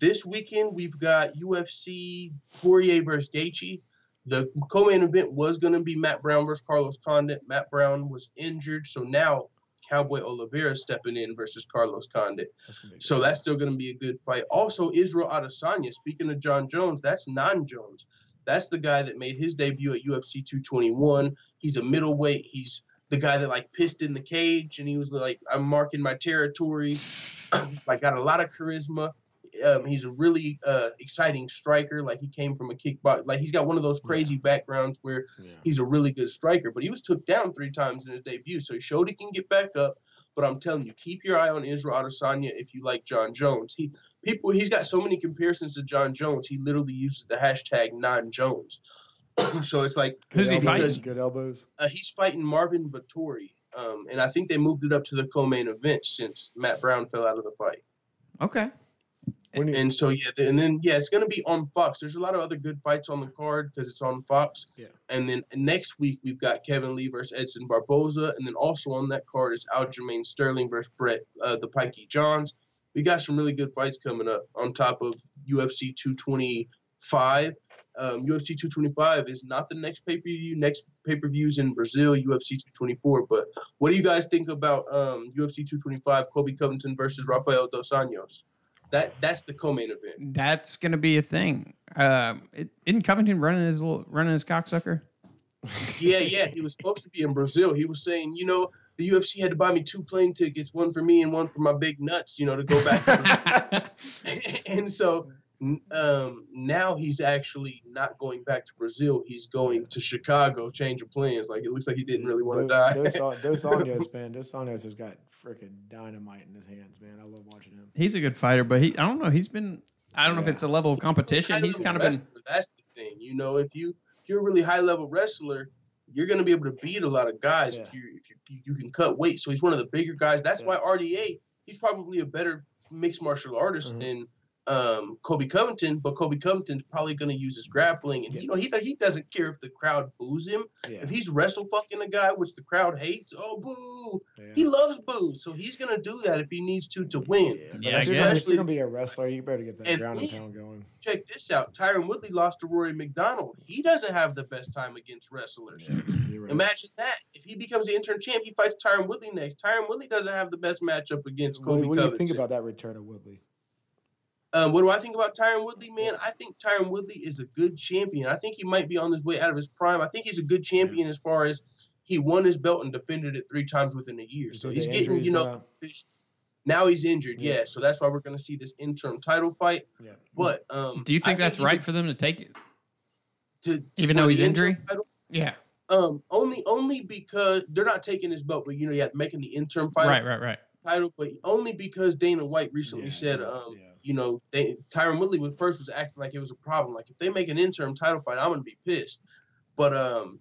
Speaker 1: This weekend we've got UFC Poirier versus Gaethje. The co-main event was going to be Matt Brown versus Carlos Condit. Matt Brown was injured, so now Cowboy Oliveira stepping in versus Carlos Condit. So that's still going to be a good fight. Also, Israel Adesanya, speaking of John Jones, that's non-Jones. That's the guy that made his debut at UFC 221. He's a middleweight. He's the guy that, like, pissed in the cage, and he was like, I'm marking my territory. Like, got a lot of charisma. He's a really exciting striker. Like, he came from a kickbox. Like, he's got one of those crazy backgrounds where he's a really good striker. But he was took down 3 times in his debut, so he showed he can get back up. But I'm telling you, keep your eye on Israel Adesanya if you like John Jones. He's got so many comparisons to John Jones. He literally uses the hashtag non-Jones. So it's like,
Speaker 3: who's he fighting?
Speaker 2: Good elbows.
Speaker 1: He's fighting Marvin Vettori, and I think they moved it up to the co-main event since Matt Brown fell out of the fight.
Speaker 3: Okay.
Speaker 1: And so, it's going to be on Fox. There's a lot of other good fights on the card because it's on Fox.
Speaker 2: Yeah.
Speaker 1: And then next week, we've got Kevin Lee versus Edson Barboza. And then also on that card is Aljamain Sterling versus Brett the Pikey Johns. We got some really good fights coming up on top of UFC 225. UFC 225 is not the next pay-per-view. Next pay-per-view is in Brazil, UFC 224. But what do you guys think about UFC 225, Colby Covington versus Rafael Dos Anjos? That's the co-main event.
Speaker 3: That's gonna be a thing. Isn't Covington running his cocksucker?
Speaker 1: Yeah. He was supposed to be in Brazil. He was saying, the UFC had to buy me 2 plane tickets, one for me and one for my big nuts, you know, to go back. And so now he's actually not going back to Brazil. He's going to Chicago, change of plans. Like, it looks like he didn't really want to die.
Speaker 2: Dos Anjos, man. Dos Anjos has got freaking dynamite in his hands, man. I love watching him.
Speaker 3: He's a good fighter, but I don't know. He's been, I don't know if it's a level of competition. He's kind of been.
Speaker 1: That's the thing. You know, if you're a really high level wrestler, you're going to be able to beat a lot of guys if you can cut weight. So he's one of the bigger guys. That's why RDA, he's probably a better mixed martial artist than Kobe Covington, but Kobe Covington's probably going to use his grappling, and you know he doesn't care if the crowd boos him. If he's wrestle fucking a guy, which the crowd hates, oh boo, he loves boos, so he's going to do that if he needs to win.
Speaker 2: If you're going to be a wrestler, you better get that ground and pound going.
Speaker 1: Check this out: Tyron Woodley lost to Rory McDonald. He doesn't have the best time against wrestlers. Right. Imagine that. If he becomes the interim champ, he fights Tyron Woodley next. Tyron Woodley doesn't have the best matchup against Kobe Covington.
Speaker 2: What do you think about that return of Woodley?
Speaker 1: What do I think about Tyron Woodley, man? I think Tyron Woodley is a good champion. I think he might be on his way out of his prime. I think he's a good champion as far as he won his belt and defended it 3 times within a year. So he's getting, you know, now he's injured. Yeah. So that's why we're going to see this interim title fight. Yeah. But
Speaker 3: do you think that's right for them to take it? Even though he's injured? Yeah.
Speaker 1: Only because they're not taking his belt, but you know, making the interim fight.
Speaker 3: Right.
Speaker 1: Title, but only because Dana White recently said, you know, Tyron Woodley was acting like it was a problem. Like, if they make an interim title fight, I'm going to be pissed. But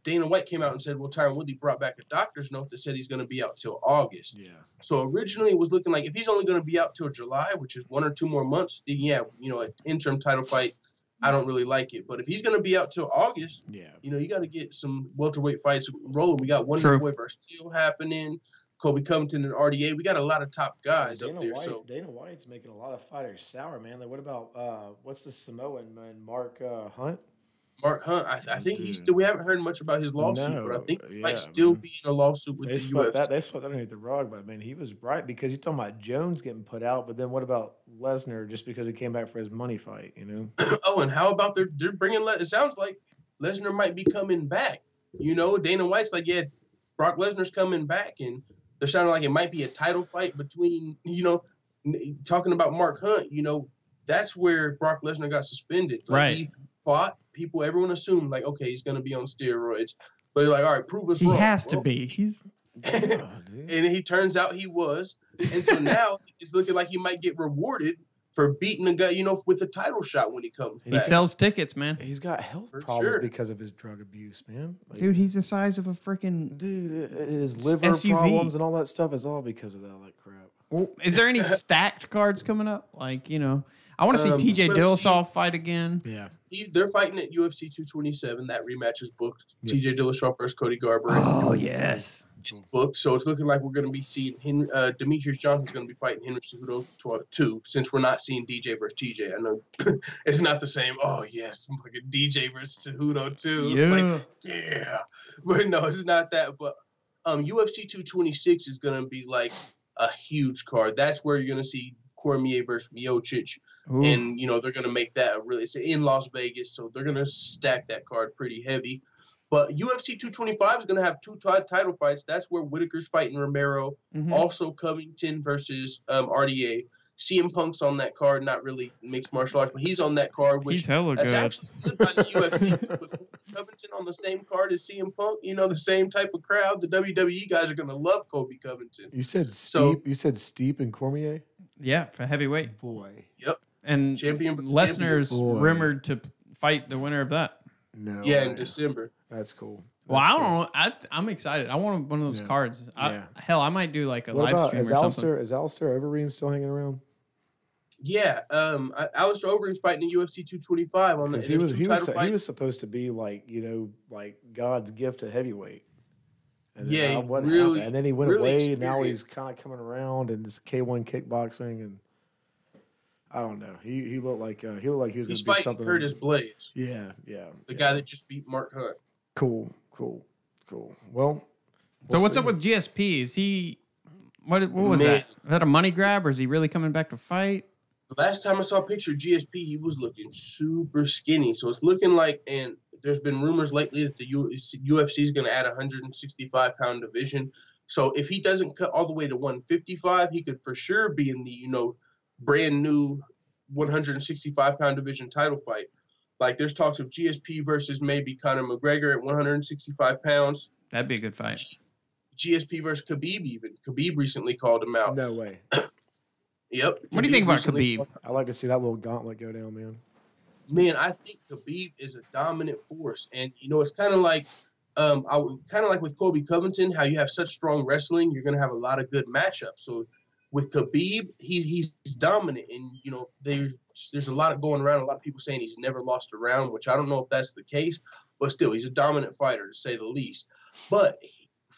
Speaker 1: Dana White came out and said, well, Tyron Woodley brought back a doctor's note that said he's going to be out till August. Yeah. So originally it was looking like if he's only going to be out till July, which is 1 or 2 more months, then you know, an interim title fight, I don't really like it. But if he's going to be out till August, you know, you got to get some welterweight fights rolling. We got Wonderboy versus Steel happening. Kobe Covington and RDA. We got a lot of top guys up there.
Speaker 2: Dana White's making a lot of fighters sour, man. Like, what about what's the Samoan man, Mark Hunt?
Speaker 1: Mark Hunt. I think we haven't heard much about his lawsuit, but I think he might still be in a lawsuit with the UFC.
Speaker 2: They swept that underneath the rug, but I mean, he was right because you're talking about Jones getting put out, but then what about Lesnar just because he came back for his money fight, you know?
Speaker 1: Oh, and how about they're bringing it sounds like Lesnar might be coming back. You know, Dana White's like, yeah, Brock Lesnar's coming back, and they're sounding like it might be a title fight between, you know, talking about Mark Hunt, you know, that's where Brock Lesnar got suspended. Like, he fought, everyone assumed, like, okay, he's going to be on steroids. But they're like, all right, prove us wrong.
Speaker 3: He has to be.
Speaker 1: And he turns out he was. And so now it's looking like he might get rewarded for beating a guy, you know, with a title shot when he comes back.
Speaker 3: He sells tickets, man.
Speaker 2: He's got health problems because of his drug abuse, man. Like,
Speaker 3: dude, he's the size of a freaking
Speaker 2: his liver SUV. Problems and all that stuff is all because of that crap.
Speaker 3: Well, is there any stacked cards coming up? Like, you know, I want to see TJ Dillashaw fight again.
Speaker 2: Yeah.
Speaker 1: They're fighting at UFC 227. That rematch is booked. Yeah. TJ Dillashaw versus Cody Garbrandt.
Speaker 3: Oh, yes.
Speaker 1: It's booked, so it's looking like we're going to be seeing Demetrius Johnson's going to be fighting Henry Cejudo 2, since we're not seeing DJ versus TJ. I know it's not the same. Oh yes, fucking DJ versus Cejudo 2.
Speaker 2: Yeah,
Speaker 1: but no, it's not that. But UFC 226 is going to be like a huge card. That's where you're going to see Cormier versus Miocic. Ooh. And you know they're going to make that it's in Las Vegas, so they're going to stack that card pretty heavy. But UFC 225 is going to have 2 title fights. That's where Whitaker's fighting Romero. Mm-hmm. Also Covington versus RDA. CM Punk's on that card, not really mixed martial arts, but he's on that card. Which
Speaker 3: he's hella good.
Speaker 1: Actually good by the UFC. But Covington on the same card as CM Punk, you know, the same type of crowd. The WWE guys are going to love Kobe Covington.
Speaker 2: You said Steep. You said Steep and Cormier?
Speaker 3: Yeah, for heavyweight.
Speaker 2: Boy.
Speaker 1: Yep.
Speaker 3: And Lesnar's rumored to fight the winner of that.
Speaker 2: No.
Speaker 1: Yeah, in December.
Speaker 2: That's cool.
Speaker 3: Well, I don't know. I'm excited. I want one of those cards. Hell, I might do like a live stream or something.
Speaker 2: Is Alistair Overeem still hanging around?
Speaker 1: Yeah. Alistair Overeem's fighting in UFC 225 on the
Speaker 2: he was supposed to be like, you know, like God's gift to heavyweight. And then and then he went away. Now he's kind of coming around and this K1 kickboxing, and I don't know. He looked like he was going to be something.
Speaker 1: He's fighting Curtis Blades.
Speaker 2: Yeah.
Speaker 1: The guy that just beat Mark Hunt.
Speaker 2: Cool. Well,
Speaker 3: so what's up with GSP? Is he what was that? Was that a money grab, or is he really coming back to fight?
Speaker 1: The last time I saw a picture of GSP, he was looking super skinny. So it's looking like, and there's been rumors lately that the UFC is going to add a 165-pound division. So if he doesn't cut all the way to 155, he could for sure be in the, brand new 165-pound division title fight. Like there's talks of GSP versus maybe Conor McGregor at 165 pounds.
Speaker 3: That'd be a good fight.
Speaker 1: GSP versus Khabib even. Khabib recently called him out.
Speaker 2: No way.
Speaker 1: Yep.
Speaker 3: What do you think about Khabib?
Speaker 2: I like to see that little gauntlet go down, man.
Speaker 1: Man, I think Khabib is a dominant force. And, it's kind of like with Colby Covington, how you have such strong wrestling, you're going to have a lot of good matchups. So with Khabib, he's dominant. And, there's a lot going around, a lot of people saying he's never lost a round, which I don't know if that's the case. But still, he's a dominant fighter, to say the least. But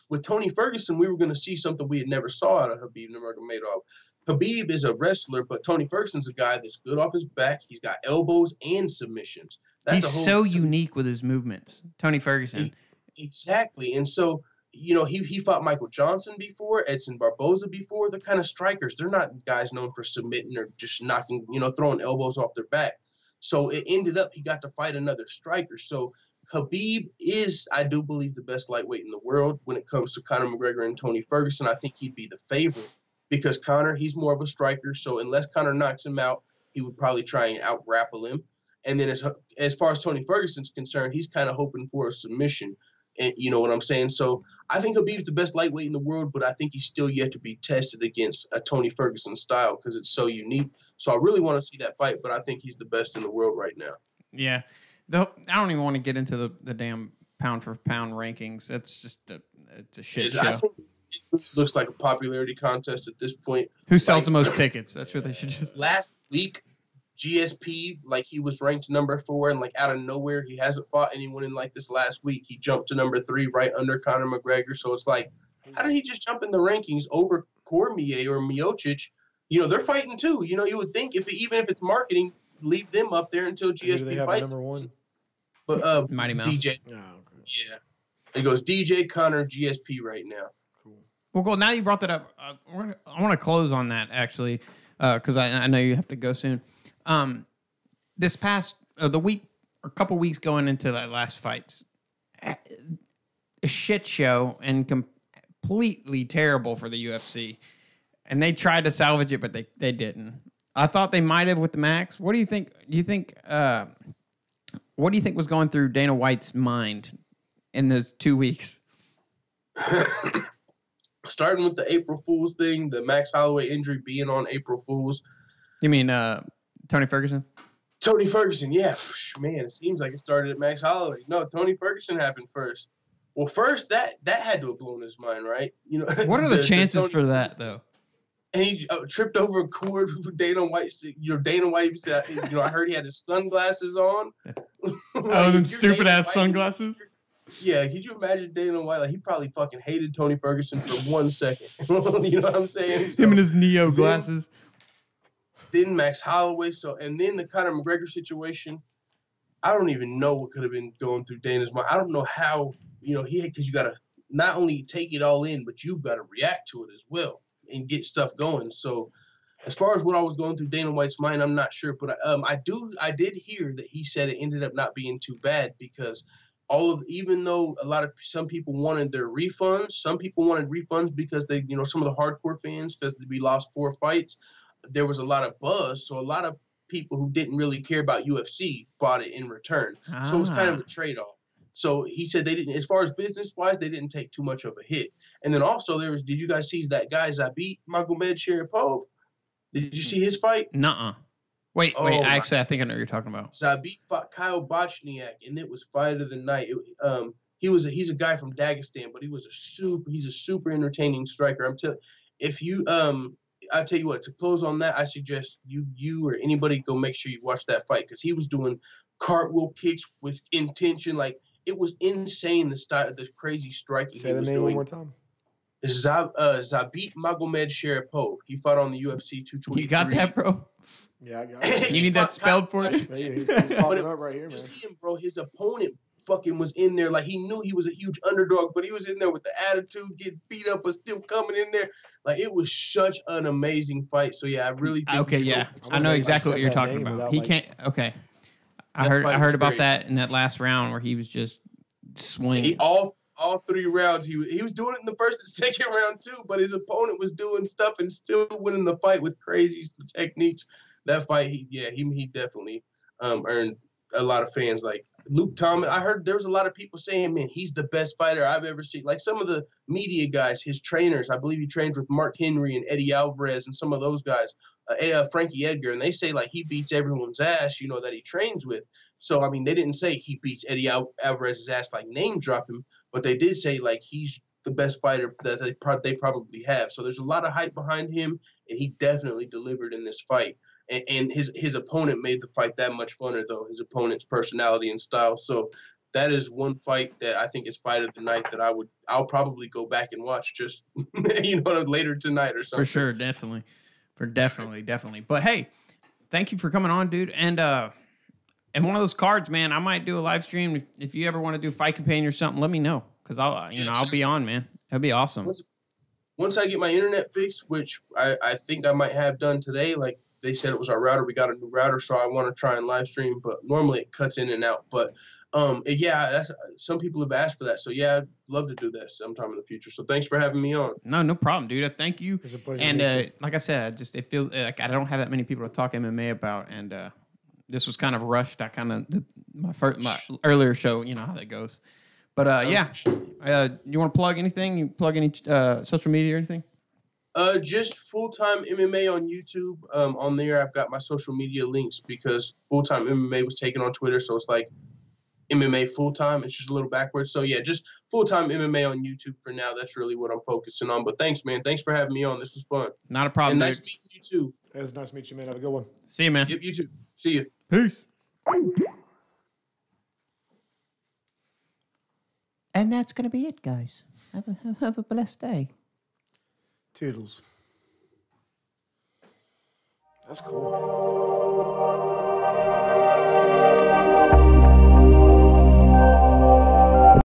Speaker 1: with Tony Ferguson, we were going to see something we had never saw out of Khabib Nurmagomedov. Khabib is a wrestler, but Tony Ferguson's a guy that's good off his back. He's got elbows and submissions.
Speaker 3: He's so unique with his movements, Tony Ferguson.
Speaker 1: Exactly. And so, he fought Michael Johnson before, Edson Barboza before. They're kind of strikers. They're not guys known for submitting or just knocking, throwing elbows off their back. So it ended up he got to fight another striker. So Khabib is, I do believe, the best lightweight in the world when it comes to Conor McGregor and Tony Ferguson. I think he'd be the favorite. Because Conor, he's more of a striker, so unless Conor knocks him out, he would probably try and out-grapple him. And then as far as Tony Ferguson's concerned, he's kind of hoping for a submission. And you know what I'm saying? So I think Khabib's the best lightweight in the world, but I think he's still yet to be tested against a Tony Ferguson style because it's so unique. So I really want to see that fight, but I think he's the best in the world right now.
Speaker 3: Yeah. I don't even want to get into the damn pound-for-pound rankings. That's just it's a shit show.
Speaker 1: I think it looks like a popularity contest at this point.
Speaker 3: Who sells the most tickets? That's what they should just.
Speaker 1: Last week, GSP, he was ranked number 4, and out of nowhere, he hasn't fought anyone in this last week. He jumped to number 3 right under Conor McGregor. So it's how did he just jump in the rankings over Cormier or Miocic? They're fighting too. You would think even if it's marketing, leave them up there until GSP fights.
Speaker 2: Number 1?
Speaker 1: But
Speaker 3: Mighty Mouse.
Speaker 1: DJ. Oh, okay. Yeah. It goes DJ, Conor, GSP right now.
Speaker 3: Well, cool. Now you brought that up. I want to close on that, actually, because I know you have to go soon. This past the week or couple weeks going into that last fight, a shit show and completely terrible for the UFC. And they tried to salvage it, but they didn't. I thought they might have with the Max. What do you think? What do you think was going through Dana White's mind in those 2 weeks?
Speaker 1: Starting with the April Fool's thing, the Max Holloway injury being on April Fool's.
Speaker 3: You mean Tony Ferguson?
Speaker 1: Tony Ferguson, yeah. Man, it seems like it started at Max Holloway. No, Tony Ferguson happened first. Well, first, that had to have blown his mind, right?
Speaker 3: What are the chances for that, though?
Speaker 1: And he tripped over a cord with Dana White. Dana White said, I heard he had his sunglasses on.
Speaker 3: Them stupid-ass sunglasses?
Speaker 1: Yeah, could you imagine Dana White? He probably fucking hated Tony Ferguson for 1 second. You know what I'm saying?
Speaker 3: Him and his Neo glasses.
Speaker 1: Then Max Holloway. And then the Conor McGregor situation. I don't even know what could have been going through Dana's mind. I don't know how, because you got to not only take it all in, but you've got to react to it as well and get stuff going. So as far as what I was going through Dana White's mind, I'm not sure. But I did hear that he said it ended up not being too bad because even though some people wanted their refunds, some people wanted refunds because they, some of the hardcore fans, because we lost 4 fights, there was a lot of buzz. So a lot of people who didn't really care about UFC bought it in return. So it was kind of a trade-off. So he said they didn't, as far as business-wise, they didn't take too much of a hit. And then also did you guys see that guy Zabit Magomedsharipov? Did you see his fight?
Speaker 3: Nuh-uh. Wait. Actually, I think I know what you're talking about.
Speaker 1: Zabit fought Kyle Bochniak, and it was fight of the night. He's a guy from Dagestan, but he's a super entertaining striker. I'll tell you what, to close on that, I suggest you or anybody go make sure you watch that fight because he was doing cartwheel kicks with intention. It was insane, the crazy striking.
Speaker 2: Say the name one more time.
Speaker 1: Zabit Magomedsharipov. He fought on the UFC 223.
Speaker 3: You got that, bro?
Speaker 2: Yeah, I got it.
Speaker 3: You need that spelled for you?
Speaker 2: He's popping up right here, man.
Speaker 1: Him, bro. His opponent fucking was in there. He knew he was a huge underdog, but he was in there with the attitude, getting beat up, but still coming in there. It was such an amazing fight. So, yeah, I really think.
Speaker 3: Okay, yeah. I know exactly what you're talking about. He can't. Okay. I heard about that in that last round where he was just swinging.
Speaker 1: all 3 rounds. He was doing it in the first and second round too, but his opponent was doing stuff and still winning the fight with crazy techniques. That fight, he definitely earned a lot of fans. Like Luke Thomas, I heard there was a lot of people saying, man, he's the best fighter I've ever seen. Like some of the media guys, his trainers, I believe he trains with Mark Henry and Eddie Alvarez and some of those guys, Frankie Edgar, and they say like he beats everyone's ass, that he trains with. So, I mean, they didn't say he beats Eddie Alvarez's ass, like name drop him, but they did say like he's the best fighter that they probably have. So there's a lot of hype behind him, and he definitely delivered in this fight. And his opponent made the fight that much funner, though, his opponent's personality and style. So that is one fight that I think is fight of the night that I'll probably go back and watch just, later tonight or something.
Speaker 3: For sure, definitely. Definitely. But hey, thank you for coming on, dude. And one of those cards, man, I might do a live stream. If you ever want to do Fight Companion or something, let me know. Because I'll be on, man. That'd be awesome.
Speaker 1: Once I get my internet fixed, which I think I might have done today, like they said it was our router. We got a new router, so I want to try and live stream, but normally it cuts in and out. But some people have asked for that. So yeah, I'd love to do that sometime in the future. So thanks for having me on.
Speaker 3: No problem, dude. Thank you.
Speaker 2: It's a pleasure.
Speaker 3: And like I said, it feels like I don't have that many people to talk MMA about, and this was kind of rushed. My earlier show, you know how that goes. But you want to plug anything? You plug any social media or anything?
Speaker 1: Just Full-Time MMA on YouTube. On there, I've got my social media links because Full-Time MMA was taken on Twitter, so it's like MMA Full-Time. It's just a little backwards. So yeah, just Full-Time MMA on YouTube for now. That's really what I'm focusing on. But thanks, man. Thanks for having me on. This was fun.
Speaker 3: Not a problem.
Speaker 1: And nice meeting you too.
Speaker 2: It was nice to meet you, man. Have a good one.
Speaker 3: See you, man.
Speaker 1: Yep, you too. See you.
Speaker 3: Peace.
Speaker 4: And that's going to be it, guys. Have a blessed day.
Speaker 2: Toodles. That's cool, man.